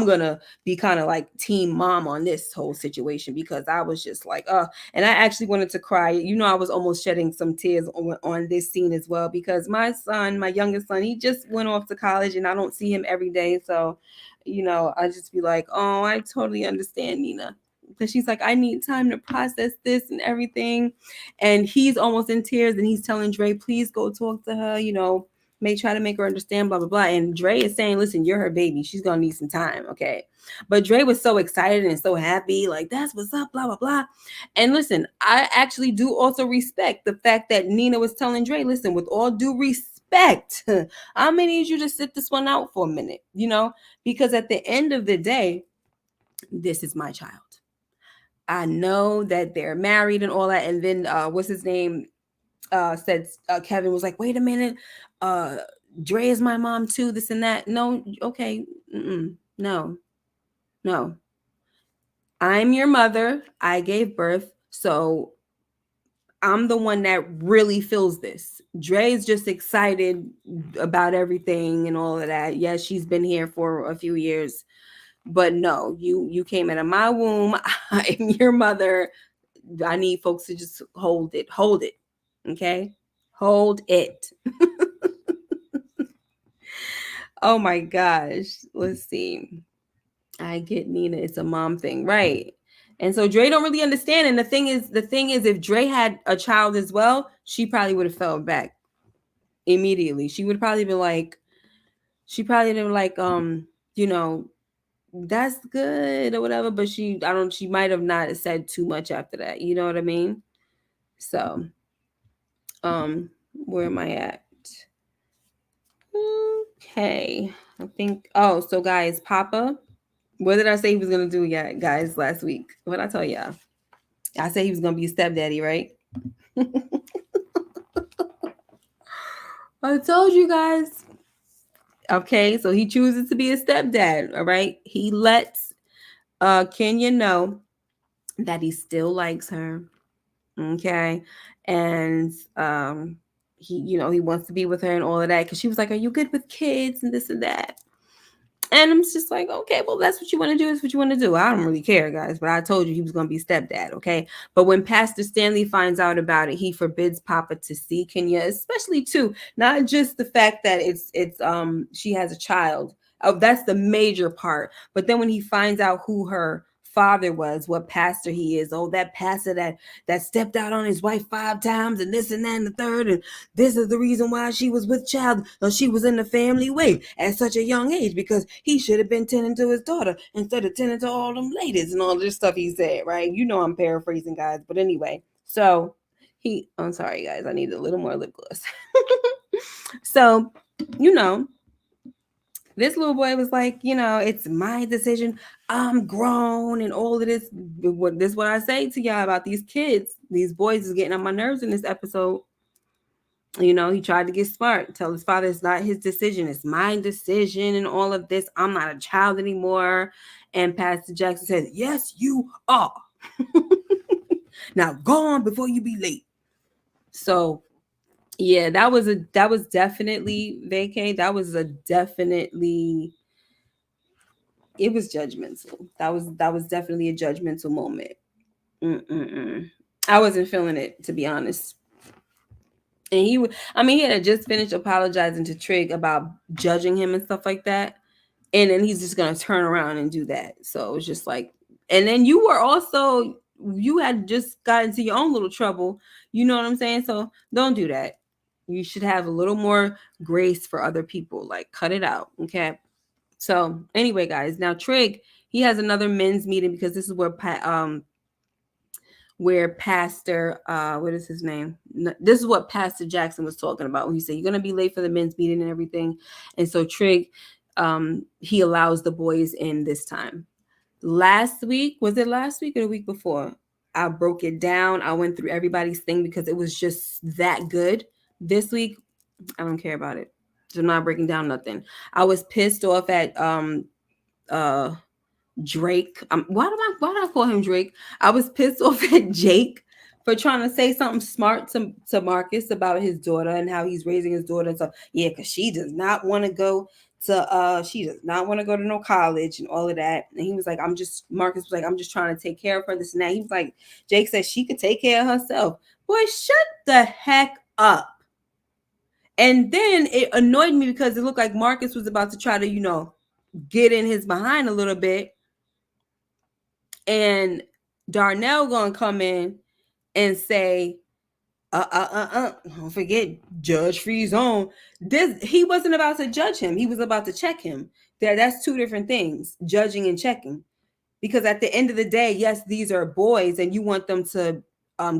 gonna be kind of like team mom on this whole situation, because I was just like, and I actually wanted to cry. You know, I was almost shedding some tears on this scene as well, because my youngest son, he just went off to college and I don't see him every day. So, you know, I just be like, oh, I totally understand, Nina. Because she's like, I need time to process this and everything. And he's almost in tears, and he's telling Dre, please go talk to her, you know, may try to make her understand, blah, blah, blah. And Dre is saying, listen, you're her baby. She's going to need some time, okay? But Dre was so excited and so happy, like, that's what's up, blah, blah, blah. And listen, I actually do also respect the fact that Nina was telling Dre, listen, with all due respect, I'm going to need you to sit this one out for a minute, you know, because at the end of the day, this is my child. I know that they're married and all that. And then what's his name? Said Kevin was like, wait a minute, Dre is my mom too, this and that. No, okay. No. I'm your mother. I gave birth. So I'm the one that really feels this. Dre is just excited about everything and all of that. Yes, she's been here for a few years. But no, you came out of my womb. I'm your mother. I need folks to just hold it. Okay. Hold it. Oh my gosh. Let's see. I get Nina. It's a mom thing, right? And so Dre don't really understand. And the thing is, if Dre had a child as well, she probably would have fell back immediately. She would probably be like, you know, that's good or whatever. But she might have not said too much after that. You know what I mean? So, where am I at? Okay, I think. Oh, so guys, Papa. What did I say he was gonna do, yeah, guys, last week? What I tell y'all? I said he was gonna be a stepdaddy, right? I told you guys. Okay, so he chooses to be a stepdad. All right, he lets Kenya know that he still likes her. Okay, and he wants to be with her and all of that because she was like, "Are you good with kids and this and that?" And I'm just like, okay, well, that's what you want to do. Is what you want to do. I don't really care, guys. But I told you he was going to be stepdad, okay? But when Pastor Stanley finds out about it, he forbids Papa to see Kenya, especially too, not just the fact that it's she has a child. Oh, that's the major part. But then when he finds out who her father was, what pastor he is, oh, that pastor that stepped out on his wife 5 times and this and that and the third, and this is the reason why she was with child, or she was in the family way at such a young age, because he should have been tending to his daughter instead of tending to all them ladies and all this stuff he said, right? You know I'm paraphrasing, guys, but anyway, so I'm sorry, guys, I need a little more lip gloss. So, this little boy was like, it's my decision. I'm grown and all of this. This is what I say to y'all about these kids. These boys is getting on my nerves in this episode. He tried to get smart, tell his father it's not his decision, it's my decision and all of this. I'm not a child anymore. And Pastor Jackson says, yes, you are. Now go on before you be late. So yeah, that was definitely vacay. That was it was judgmental. That was definitely a judgmental moment. I wasn't feeling it, to be honest. And he had just finished apologizing to Trig about judging him and stuff like that. And then he's just going to turn around and do that. So it was just like, and then you had just got into your own little trouble. You know what I'm saying? So don't do that. You should have a little more grace for other people. Like, cut it out. Okay. So anyway, guys, now Trig, he has another men's meeting because this is where Pastor, what is his name? This is what Pastor Jackson was talking about when he said, you're going to be late for the men's meeting and everything. And so Trig, he allows the boys in this time. Was it last week or the week before? I broke it down. I went through everybody's thing because it was just that good. This week, I don't care about it. So I'm not breaking down nothing. I was pissed off at Drake. Why do I call him Drake? I was pissed off at Jake for trying to say something smart to Marcus about his daughter and how he's raising his daughter. So yeah, because she does not want to go to no college and all of that. And he was like, Marcus was like, I'm just trying to take care of her, this and that. He was like, Jake said she could take care of herself. Boy, shut the heck up. And then it annoyed me because it looked like Marcus was about to try to, get in his behind a little bit. And Darnell gonna come in and say, don't forget Judge Free Zone. He wasn't about to judge him. He was about to check him. That's two different things, judging and checking. Because at the end of the day, yes, these are boys and you want them to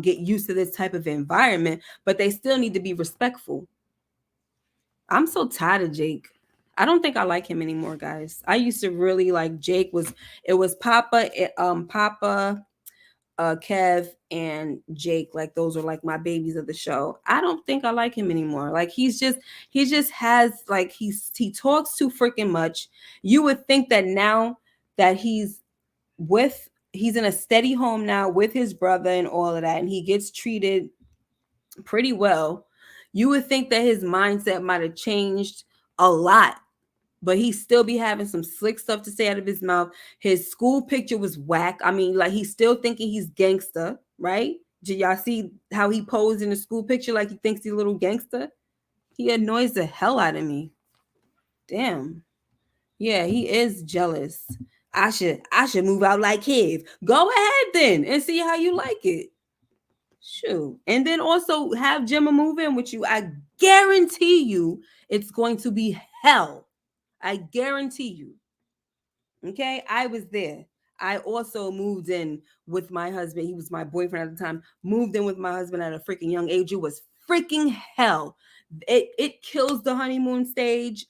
get used to this type of environment, but they still need to be respectful. I'm so tired of Jake. I don't think I like him anymore, guys. I used to really like Jake. It was Papa, Kev, and Jake. Like, those are like my babies of the show. I don't think I like him anymore. Like, he just has, like, he talks too freaking much. You would think that now that he's in a steady home now with his brother and all of that, and he gets treated pretty well, you would think that his mindset might have changed a lot. But he still be having some slick stuff to say out of his mouth. His school picture was whack. I mean, like, he's still thinking he's gangster, right? Did y'all see how he posed in the school picture like he thinks he's a little gangster? He annoys the hell out of me. Damn. Yeah, he is jealous. I should move out like his. Go ahead then and see how you like it. Shoot. And then also have Gemma move in with you. I guarantee you it's going to be hell. I guarantee you. Okay? I was there. I also moved in with my husband. He was my boyfriend at the time. Moved in with my husband at a freaking young age. It was freaking hell. It kills the honeymoon stage.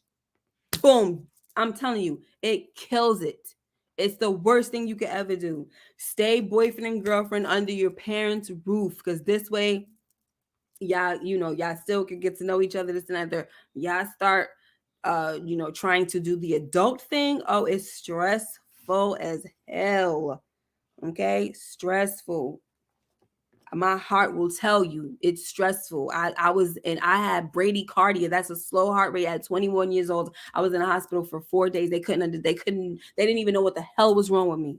Boom. I'm telling you, it kills it. It's the worst thing you could ever do. Stay boyfriend and girlfriend under your parents' roof, because this way, y'all still can get to know each other. This and that. Y'all start, trying to do the adult thing. Oh, it's stressful as hell. Okay, stressful. My heart will tell you it's stressful. I had bradycardia. That's a slow heart rate at 21 years old. I was in a hospital for 4 days. They didn't even know what the hell was wrong with me.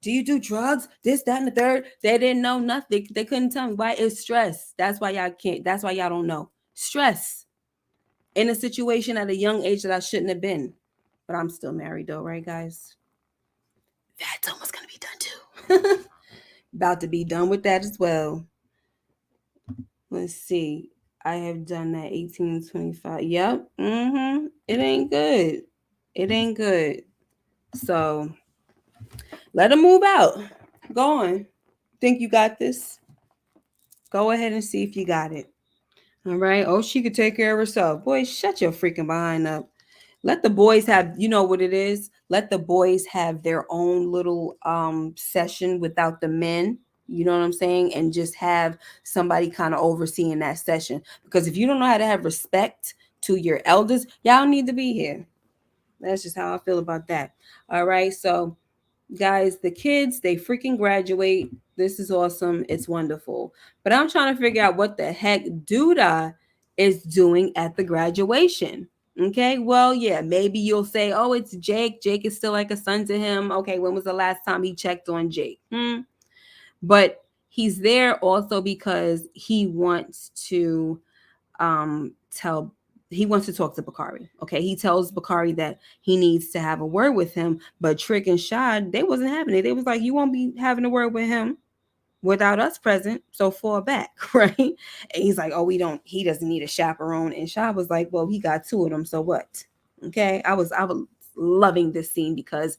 Do you do drugs? This, that, and the third. They didn't know nothing. They couldn't tell me why. It's stress. That's why y'all can't. That's why y'all don't know. Stress in a situation at a young age that I shouldn't have been. But I'm still married though, right, guys? That's almost gonna be done too. About to be done with that as well. Let's see. I have done that 18, 25. Yep. It ain't good. It ain't good. So let them move out. Go on. Think you got this? Go ahead and see if you got it. All right. Oh, she could take care of herself. Boy, shut your freaking behind up. Let the boys have, you know what it is? Let the boys have their own little session without the men. You know what I'm saying? And just have somebody kind of overseeing that session. Because if you don't know how to have respect to your elders, y'all need to be here. That's just how I feel about that. All right. So, guys, the kids, they freaking graduate. This is awesome. It's wonderful. But I'm trying to figure out what the heck Duda is doing at the graduation. Okay, well, yeah, maybe you'll say, oh, it's Jake. Jake is still like a son to him. Okay, when was the last time he checked on Jake? But he's there also because he wants to tell he wants to talk to Bakari. Okay, he tells Bakari that he needs to have a word with him, but Trig and Shad, they wasn't having it. They was like, you won't be having a word with him without us present, so fall back. Right? And he's like, oh, he doesn't need a chaperone. And Shad was like, well, he got two of them, so what? Okay, I was loving this scene because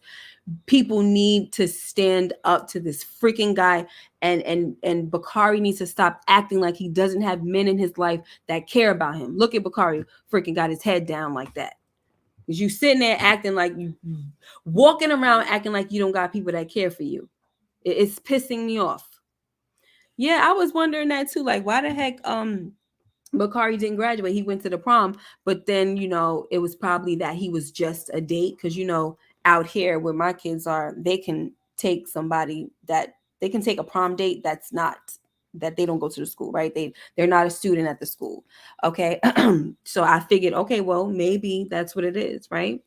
people need to stand up to this freaking guy, and Bakari needs to stop acting like he doesn't have men in his life that care about him. Look at Bakari, freaking got his head down like that. Because you sitting there acting like you walking around acting like you don't got people that care for you. It's pissing me off. Yeah, I was wondering that too. Like, why the heck Bakari didn't graduate? He went to the prom, but then it was probably that he was just a date, because out here where my kids are, they can take somebody that they can take a prom date that's not that they don't go to the school, right? They're not a student at the school. Okay. So I figured, okay, well, maybe that's what it is, right?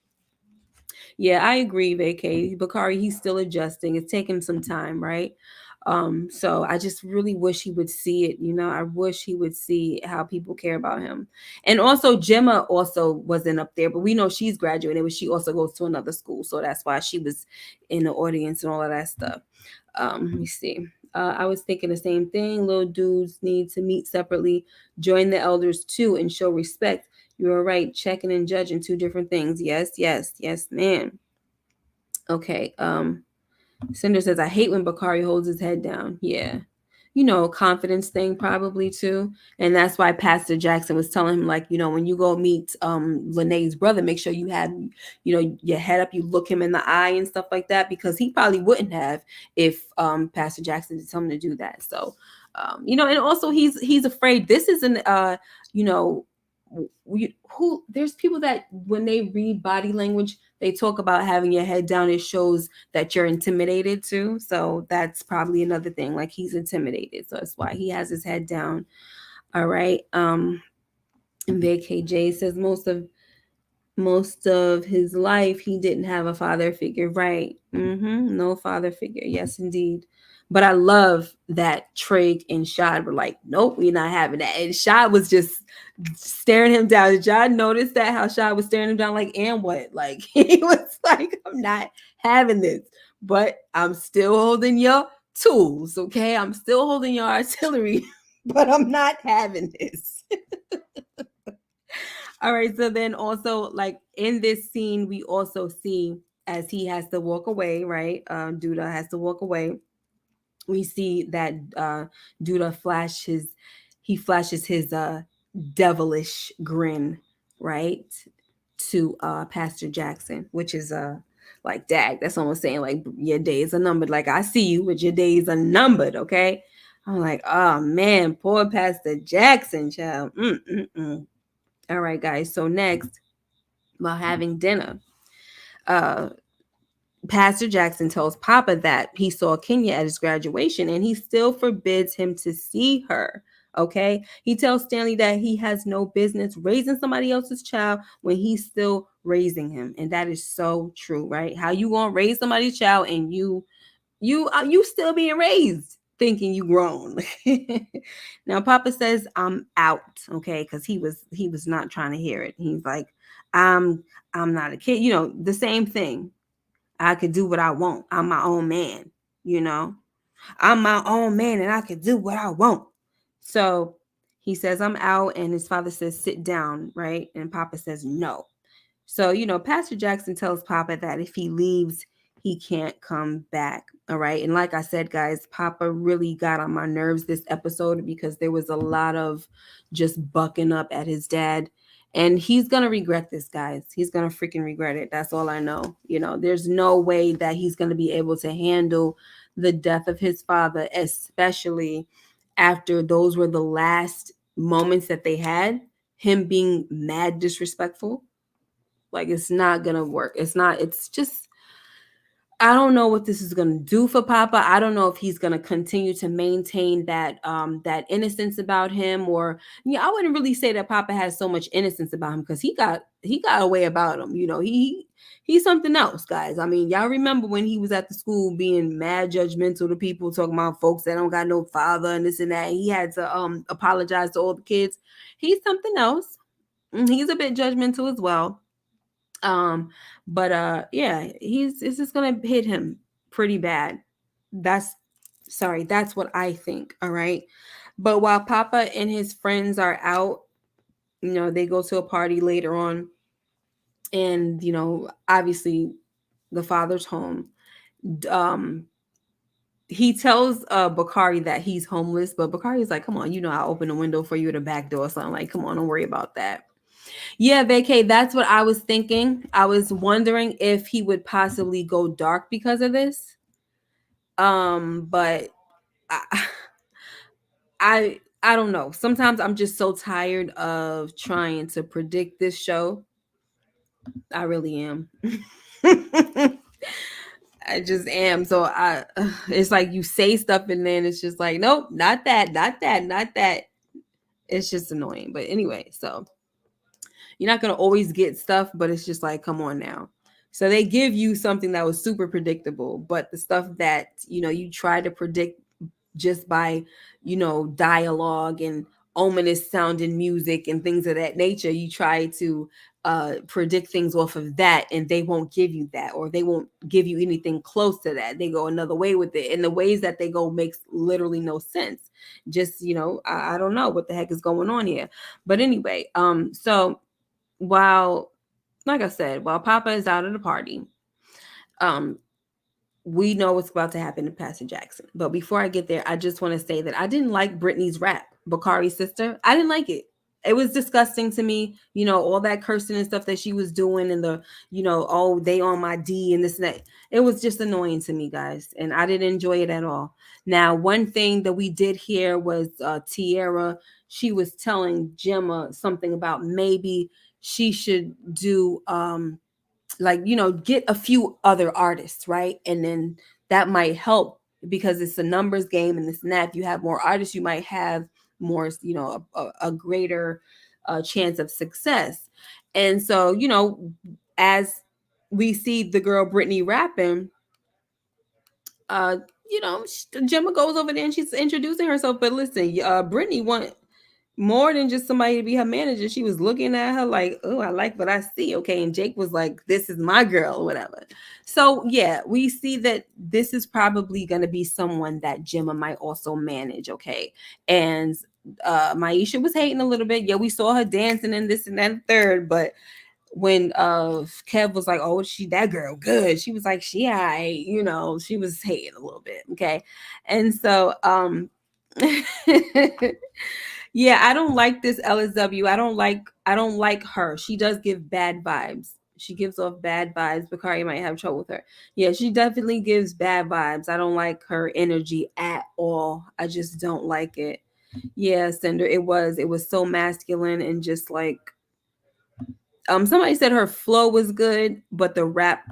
Yeah, I agree, Vacay. Bakari, he's still adjusting. It's taking some time, right? So I just really wish he would see it. I wish he would see how people care about him. And also Gemma also wasn't up there, but we know she's graduated, but she also goes to another school. So that's why she was in the audience and all of that stuff. Let me see. I was thinking the same thing. Little dudes need to meet separately, join the elders too, and show respect. You're right. Checking and judging, two different things. Yes, yes, yes, ma'am. Okay. Cinder says, I hate when Bakari holds his head down. Yeah. Confidence thing probably too. And that's why Pastor Jackson was telling him, like, when you go meet Lene's brother, make sure you have, your head up, you look him in the eye and stuff like that, because he probably wouldn't have if Pastor Jackson did tell him to do that. So and also he's afraid. This isn't there's people that when they read body language, they talk about having your head down. It shows that you're intimidated too. So that's probably another thing. Like, he's intimidated. So that's why he has his head down. All right. And VKJ says most of his life he didn't have a father figure. Right. No father figure. Yes, indeed. But I love that Trig and Shad were like, nope, we're not having that. And Shad was just staring him down. Did y'all notice that? How Shad was staring him down like, and what? Like, he was like, I'm not having this. But I'm still holding your tools, okay? I'm still holding your artillery, but I'm not having this. All right. So then also, like in this scene, we also see as he has to walk away, right? Duda has to walk away. We see that Duda flashes his devilish grin, right, to Pastor Jackson, which is like, dag, that's almost saying like your days are numbered. Like, I see you, but your days are numbered, okay? I'm like, oh man, poor Pastor Jackson, child. Mm-mm-mm. All right, guys. So next, while having dinner, uh, Pastor Jackson tells Papa that he saw Kenya at his graduation and he still forbids him to see her. Okay. He tells Stanley that he has no business raising somebody else's child when he's still raising him. And that is so true, right? How you gonna raise somebody's child and you still being raised thinking you grown. Now Papa says I'm out, okay, because he was not trying to hear it. He's like, I'm not a kid, the same thing. I could do what I want. I'm my own man, you know. I'm my own man and I could do what I want. So he says I'm out and his father says sit down, right? And Papa says no. So, Pastor Jackson tells Papa that if he leaves, he can't come back. All right. And like I said, guys, Papa really got on my nerves this episode because there was a lot of just bucking up at his dad. And he's going to regret this, guys. He's going to freaking regret it. That's all I know. There's no way that he's going to be able to handle the death of his father, especially after those were the last moments that they had, him being mad disrespectful. Like, it's not gonna work. It's just, I don't know what this is gonna do for Papa. I don't know if he's gonna continue to maintain that innocence about him, or I wouldn't really say that Papa has so much innocence about him because he got a way about him. He's something else, guys. I mean, y'all remember when he was at the school being mad judgmental to people, talking about folks that don't got no father and this and that. He had to apologize to all the kids. He's something else. He's a bit judgmental as well. Yeah, it's just gonna hit him pretty bad. That's what I think. All right. But while Papa and his friends are out, they go to a party later on, and obviously the father's home. um he tells Bakari that he's homeless, but Bakari's like, come on, I'll open the window for you at the back door or something. Like, come on, don't worry about that. Yeah, vacay. That's what I was thinking. I was wondering if he would possibly go dark because of this. But I, I don't know. Sometimes I'm just so tired of trying to predict this show. I really am. I just am. So it's like you say stuff and then it's just like, nope, not that, not that, not that. It's just annoying. But anyway, so you're not going to always get stuff, but it's just like, come on now. So they give you something that was super predictable, but the stuff that, you try to predict just by, dialogue and ominous sounding music and things of that nature, you try to predict things off of that, and they won't give you that, or they won't give you anything close to that. They go another way with it, and the ways that they go makes literally no sense. Just, I don't know what the heck is going on here. But anyway, so while, like I said, while Papa is out of the party, um, we know what's about to happen to Pastor Jackson. But before I get there, I just want to say that I didn't like Brittany's rap, Bakari's sister. I didn't like it. It was disgusting to me, all that cursing and stuff that she was doing, and the, oh, they on my D and this and that. It was just annoying to me, guys, and I didn't enjoy it at all. Now, one thing that we did hear was Tierra. She was telling Gemma something about maybe she should do like, get a few other artists, right? And then that might help because it's a numbers game and this and that. If you have more artists, you might have more, a greater chance of success. And so, as we see the girl Brittany rapping, uh, Gemma goes over there and she's introducing herself. But listen, Brittany want more than just somebody to be her manager. She was looking at her like, oh, I like what I see. Okay. And Jake was like, this is my girl, or whatever. So yeah, we see that this is probably going to be someone that Gemma might also manage. Okay. And Maisha was hating a little bit. Yeah, we saw her dancing and this and that and third, but when Kev was like, oh, she that girl good, she was like, she she was hating a little bit. Okay. And so yeah, I don't like this LSW. I don't like her. She does give bad vibes. She gives off bad vibes. Bakari might have trouble with her. Yeah, she definitely gives bad vibes. I don't like her energy at all. I just don't like it. Yeah, Cinder, it was so masculine and just like somebody said her flow was good, but the rap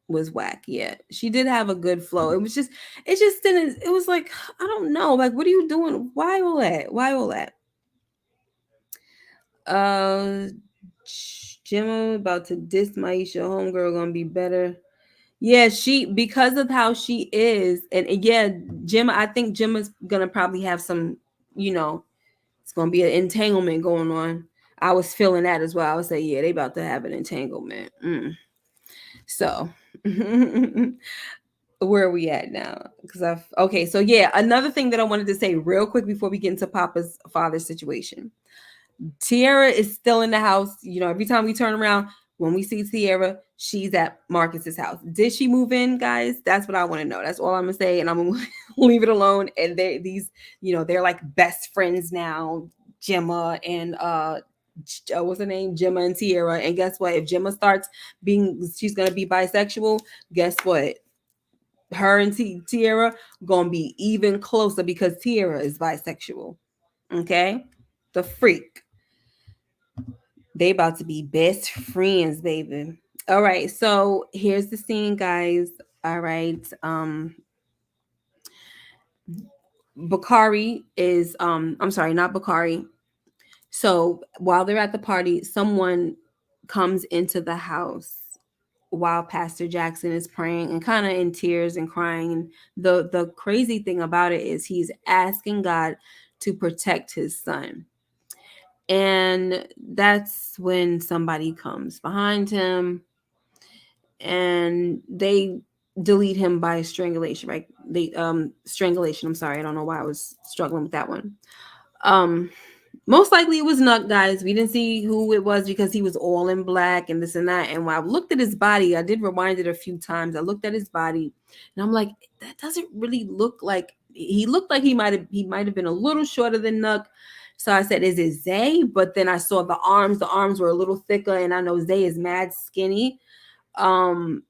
was whack. Yeah, she did have a good flow. It just didn't. It was like, I don't know. Like, what are you doing? Why all that? Why all that? Uh, Gemma about to diss Maisha. Homegirl gonna be better. Yeah, she because of how she is, and yeah, Gemma. I think Gemma's gonna probably have some. It's gonna be an entanglement going on. I was feeling that as well. I would say, yeah, they about to have an entanglement. So, where are we at now? Because okay. So yeah, another thing that I wanted to say real quick before we get into Papa's father situation. Tiara is still in the house. Every time we turn around, when we see Tiara, she's at Marcus's house. Did she move in, guys? That's what I want to know. That's all I'm gonna say, and I'm gonna leave it alone. And they're like best friends now. Gemma and what's her name? Gemma and Tiara. And guess what? If Gemma starts she's gonna be bisexual. Guess what? Her and Tiara gonna be even closer because Tiara is bisexual. Okay, the freak. They about to be best friends, baby. All right, so here's the scene, guys. All right. Bakari is I'm sorry, not Bakari. So while they're at the party, someone comes into the house while Pastor Jackson is praying and kind of in tears and crying. And the crazy thing about it is he's asking God to protect his son. And that's when somebody comes behind him and they delete him by strangulation, right? They strangulation. I'm sorry, I don't know why I was struggling with that one. Most likely it was Nuck, guys. We didn't see who it was because he was all in black and this and that. And when I looked at his body, I did rewind it a few times. I looked at his body and I'm like, that doesn't really look like he looked like he might have been a little shorter than Nuck. So I said, is it Zay? But then I saw the arms. The arms were a little thicker, and I know Zay is mad skinny. And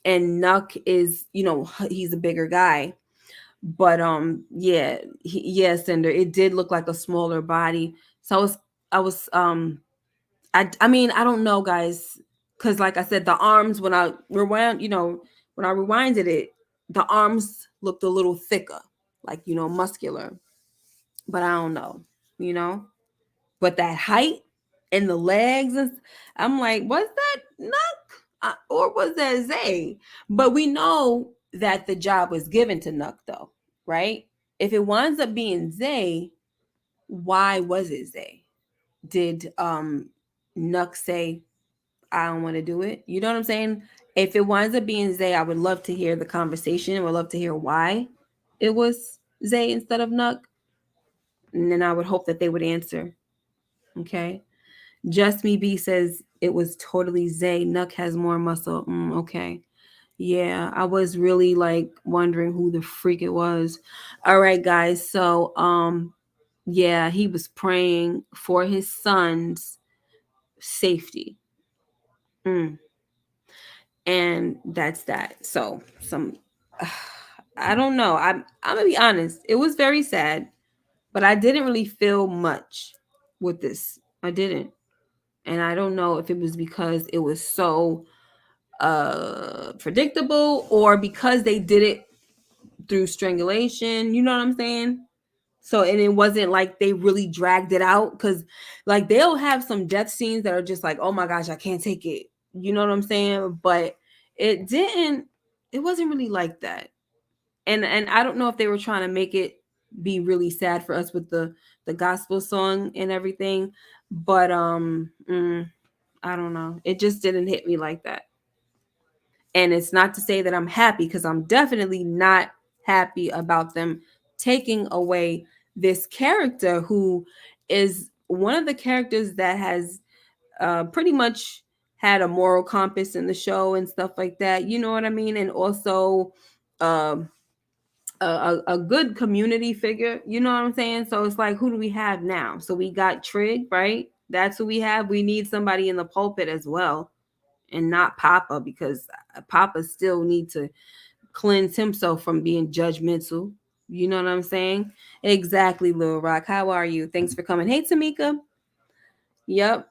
Nuck is, he's a bigger guy. But yeah, Cinder, it did look like a smaller body. So I mean, I don't know, guys, because like I said, the arms when I rewound, when I rewinded it, the arms looked a little thicker, like muscular. But I don't know, you know. But that height and the legs, I'm like, was that Nuck or was that Zay? But we know that the job was given to Nuck, though, right? If it winds up being Zay, why was it Zay? Did Nuck say, I don't want to do it? You know what I'm saying? If it winds up being Zay, I would love to hear the conversation. I would love to hear why it was Zay instead of Nuck. And then I would hope that they would answer. Okay. Just Me B says it was totally Zay. Nuck has more muscle. Okay. Yeah, I was really like wondering who the freak it was. All right, guys. So yeah, he was praying for his son's safety. And that's that. So I don't know. I'm gonna be honest. It was very sad, but I didn't really feel much with this. I didn't. And I don't know if it was because it was so predictable or because they did it through strangulation. You know what I'm saying? So, and it wasn't like they really dragged it out because, like, they'll have some death scenes that are just like, oh my gosh, I can't take it. You know what I'm saying? But it wasn't really like that. And I don't know if they were trying to make it be really sad for us with the gospel song and everything, but I don't know. It just didn't hit me like that. And it's not to say that I'm happy, because I'm definitely not happy about them taking away this character who is one of the characters that has pretty much had a moral compass in the show and stuff like that. You know what I mean? And also um, a good community figure. You know what I'm saying? So it's like, who do we have now? So we got Trig, right? That's who we have. We need somebody in the pulpit as well, and not Poppa, because Poppa still need to cleanse himself from being judgmental. You know what I'm saying? Exactly, Lil Rock. How are you? Thanks for coming. Hey, Tamika. Yep.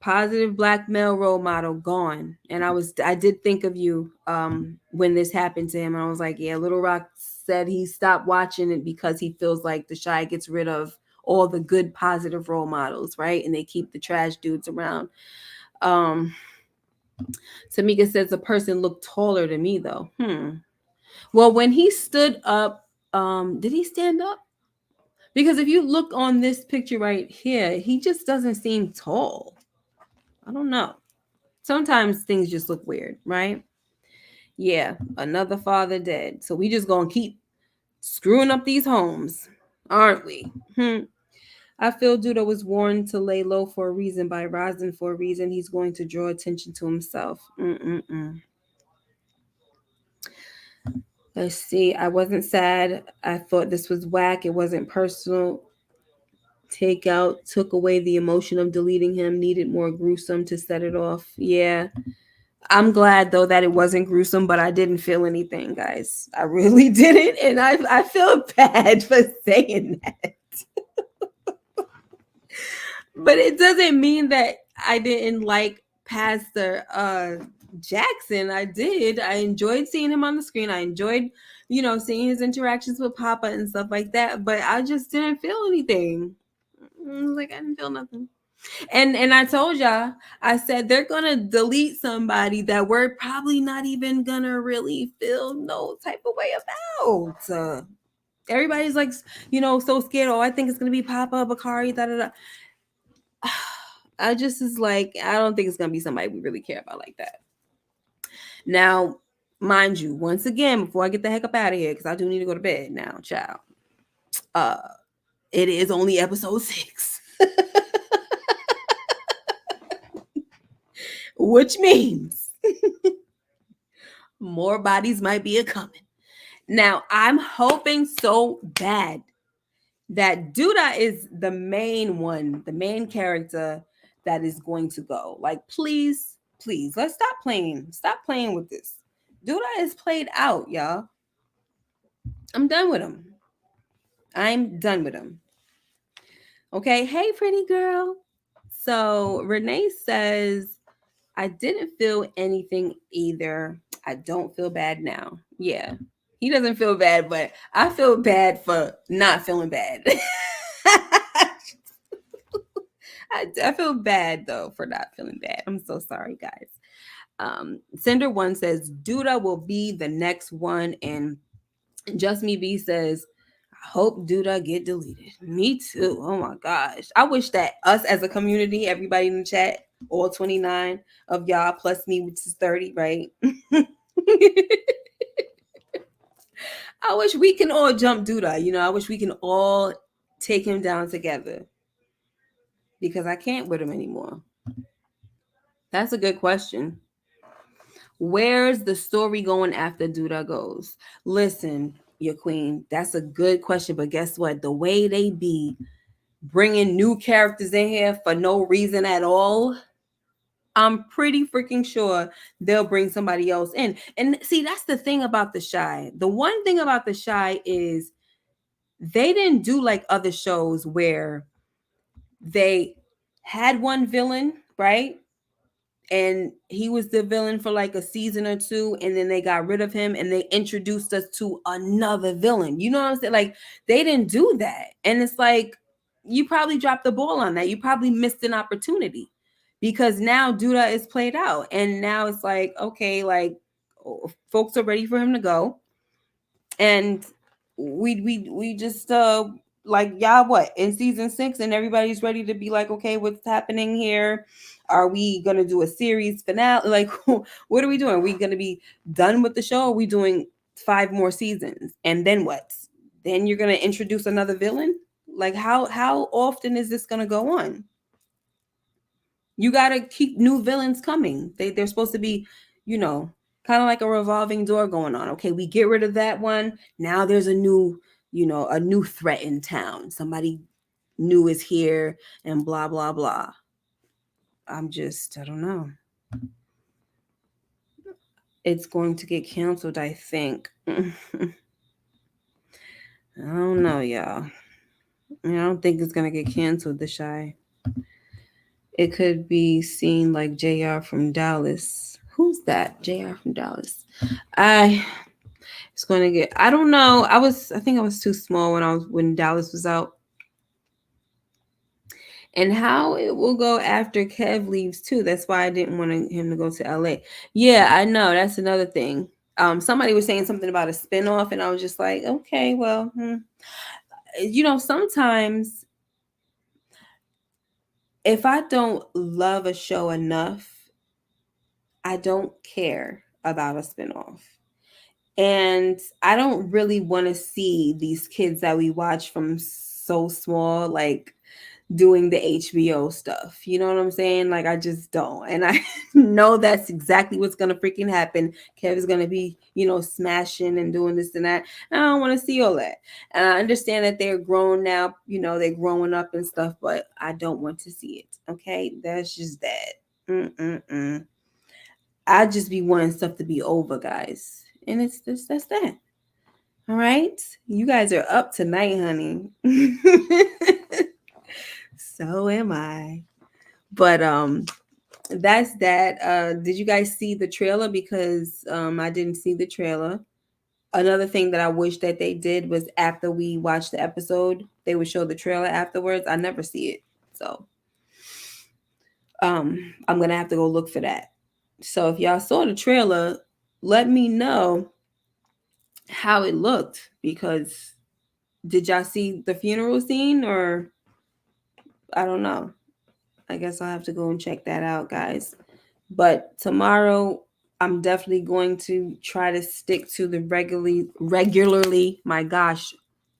Positive black male role model gone. And I did think of you when this happened to him. And I was like, yeah, Little Rock said he stopped watching it because he feels like the Shy gets rid of all the good positive role models, right? And they keep the trash dudes around. Tamika says a person looked taller to me though. Well, when he stood up, did he stand up? Because if you look on this picture right here, he just doesn't seem tall. I don't know. Sometimes things just look weird, right? Yeah, another father dead. So we just gonna keep screwing up these homes, aren't we? I feel Duda was warned to lay low for a reason by Rosin for a reason. He's going to draw attention to himself. Let's see. I wasn't sad. I thought this was whack. It wasn't personal. Takeout took away the emotion of deleting him. Needed more gruesome to set it off. Yeah. I'm glad though that it wasn't gruesome, but I didn't feel anything, guys. I really didn't. And I feel bad for saying that. But it doesn't mean that I didn't like Pastor Jackson. I did. I enjoyed seeing him on the screen. I enjoyed, seeing his interactions with Papa and stuff like that. But I just didn't feel anything. I was like, I didn't feel nothing. And I told y'all, I said they're gonna delete somebody that we're probably not even gonna really feel no type of way about. Everybody's like, so scared. Oh, I think it's gonna be Papa, Bakari, da da da. I just is like, I don't think it's gonna be somebody we really care about like that. Now, mind you, once again, before I get the heck up out of here, because I do need to go to bed now, child. It is only episode 6. Which means more bodies might be a coming. Now, I'm hoping so bad that Duda is the main one, the main character that is going to go. Like, please, let's stop playing. Stop playing with this. Duda is played out, y'all. I'm done with him. I'm done with him. Okay, hey, pretty girl. So Renee says, I didn't feel anything either. I don't feel bad now. Yeah, he doesn't feel bad, but I feel bad for not feeling bad. I feel bad though for not feeling bad. I'm so sorry, guys. Cinder One says Duda will be the next one, and Just Me B says, I hope Duda get deleted. Me too. Oh my gosh. I wish that us as a community, everybody in the chat, all 29 of y'all plus me, which is 30, right? I wish we can all jump Duda. I wish we can all take him down together. Because I can't with him anymore. That's a good question. Where's the story going after Duda goes? Listen, your queen, that's a good question. But guess what? The way they be bringing new characters in here for no reason at all, I'm pretty freaking sure they'll bring somebody else in. And see, that's the thing about the Shy. The one thing about the Shy is they didn't do like other shows where they had one villain, right? And he was the villain for like a season or two, and then they got rid of him and they introduced us to another villain. You know what I'm saying? Like, they didn't do that. And it's like, you probably dropped the ball on that. You probably missed an opportunity, because now Duda is played out, and now it's like, okay, like, folks are ready for him to go. And we just like, y'all, what, in season 6, and everybody's ready to be like, okay, what's happening here? Are we gonna do a series finale? Like, what are we doing? Are we gonna be done with the show? Are we doing 5 more seasons? And then what? Then you're gonna introduce another villain? Like, how often is this gonna go on? You gotta keep new villains coming. They're supposed to be, kind of like a revolving door going on. Okay, we get rid of that one. Now there's a new, a new threat in town. Somebody new is here, and blah blah blah. I don't know. It's going to get canceled, I think. I don't know, y'all. I don't think it's gonna get canceled, The Shy. It could be seen like JR from Dallas. Who's that? JR from Dallas. It's going to get, I don't know. I think I was too small when Dallas was out. And how it will go after Kev leaves too. That's why I didn't want him to go to LA. Yeah, I know. That's another thing. Somebody was saying something about a spinoff, and I was just like, okay, well, sometimes if I don't love a show enough, I don't care about a spinoff. And I don't really want to see these kids that we watch from so small, like, doing the HBO stuff. You know what I'm saying? Like, I just don't. And I know that's exactly what's going to freaking happen. Kevin's going to be, smashing and doing this and that. And I don't want to see all that. And I understand that they're grown now, they're growing up and stuff, but I don't want to see it. Okay? That's just that. I just be wanting stuff to be over, guys. And that's that. All right? You guys are up tonight, honey. So am I. But that's that. Did you guys see the trailer? Because I didn't see the trailer. Another thing that I wish that they did was after we watched the episode, they would show the trailer afterwards. I never see it. So I'm gonna have to go look for that. So if y'all saw the trailer, let me know how it looked, because did y'all see the funeral scene, or I don't know. I guess I'll have to go and check that out, guys. But tomorrow, I'm definitely going to try to stick to the regularly, my gosh,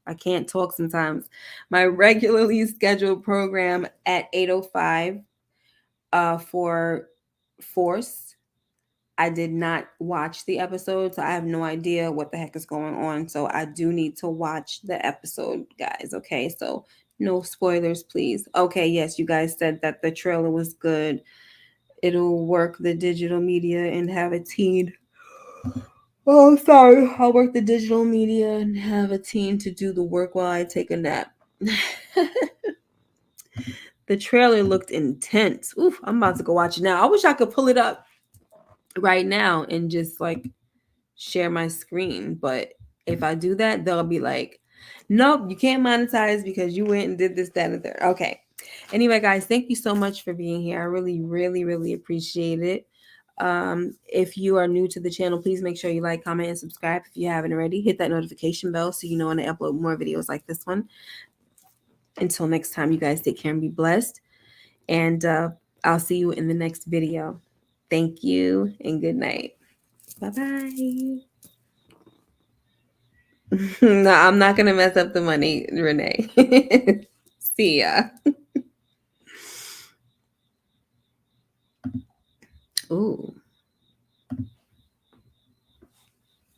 I can't talk sometimes, my regularly scheduled program at 8:05 for Force. I did not watch the episode, so I have no idea what the heck is going on. So I do need to watch the episode, guys. Okay, so no spoilers, please. Okay, yes, you guys said that the trailer was good. It'll work the digital media and have a teen. Oh, sorry. I'll work the digital media and have a teen to do the work while I take a nap. The trailer looked intense. Oof, I'm about to go watch it now. I wish I could pull it up right now and just like share my screen, but if I do that, they'll be like, nope, you can't monetize because you went and did this, that, and the third. Okay. Anyway, guys, thank you so much for being here. I really, really, really appreciate it. If you are new to the channel, please make sure you like, comment, and subscribe. If you haven't already, hit that notification bell so you know when I upload more videos like this one. Until next time, you guys take care and be blessed. And I'll see you in the next video. Thank you and good night. Bye-bye. No, I'm not going to mess up the money, Renee. See ya. Ooh.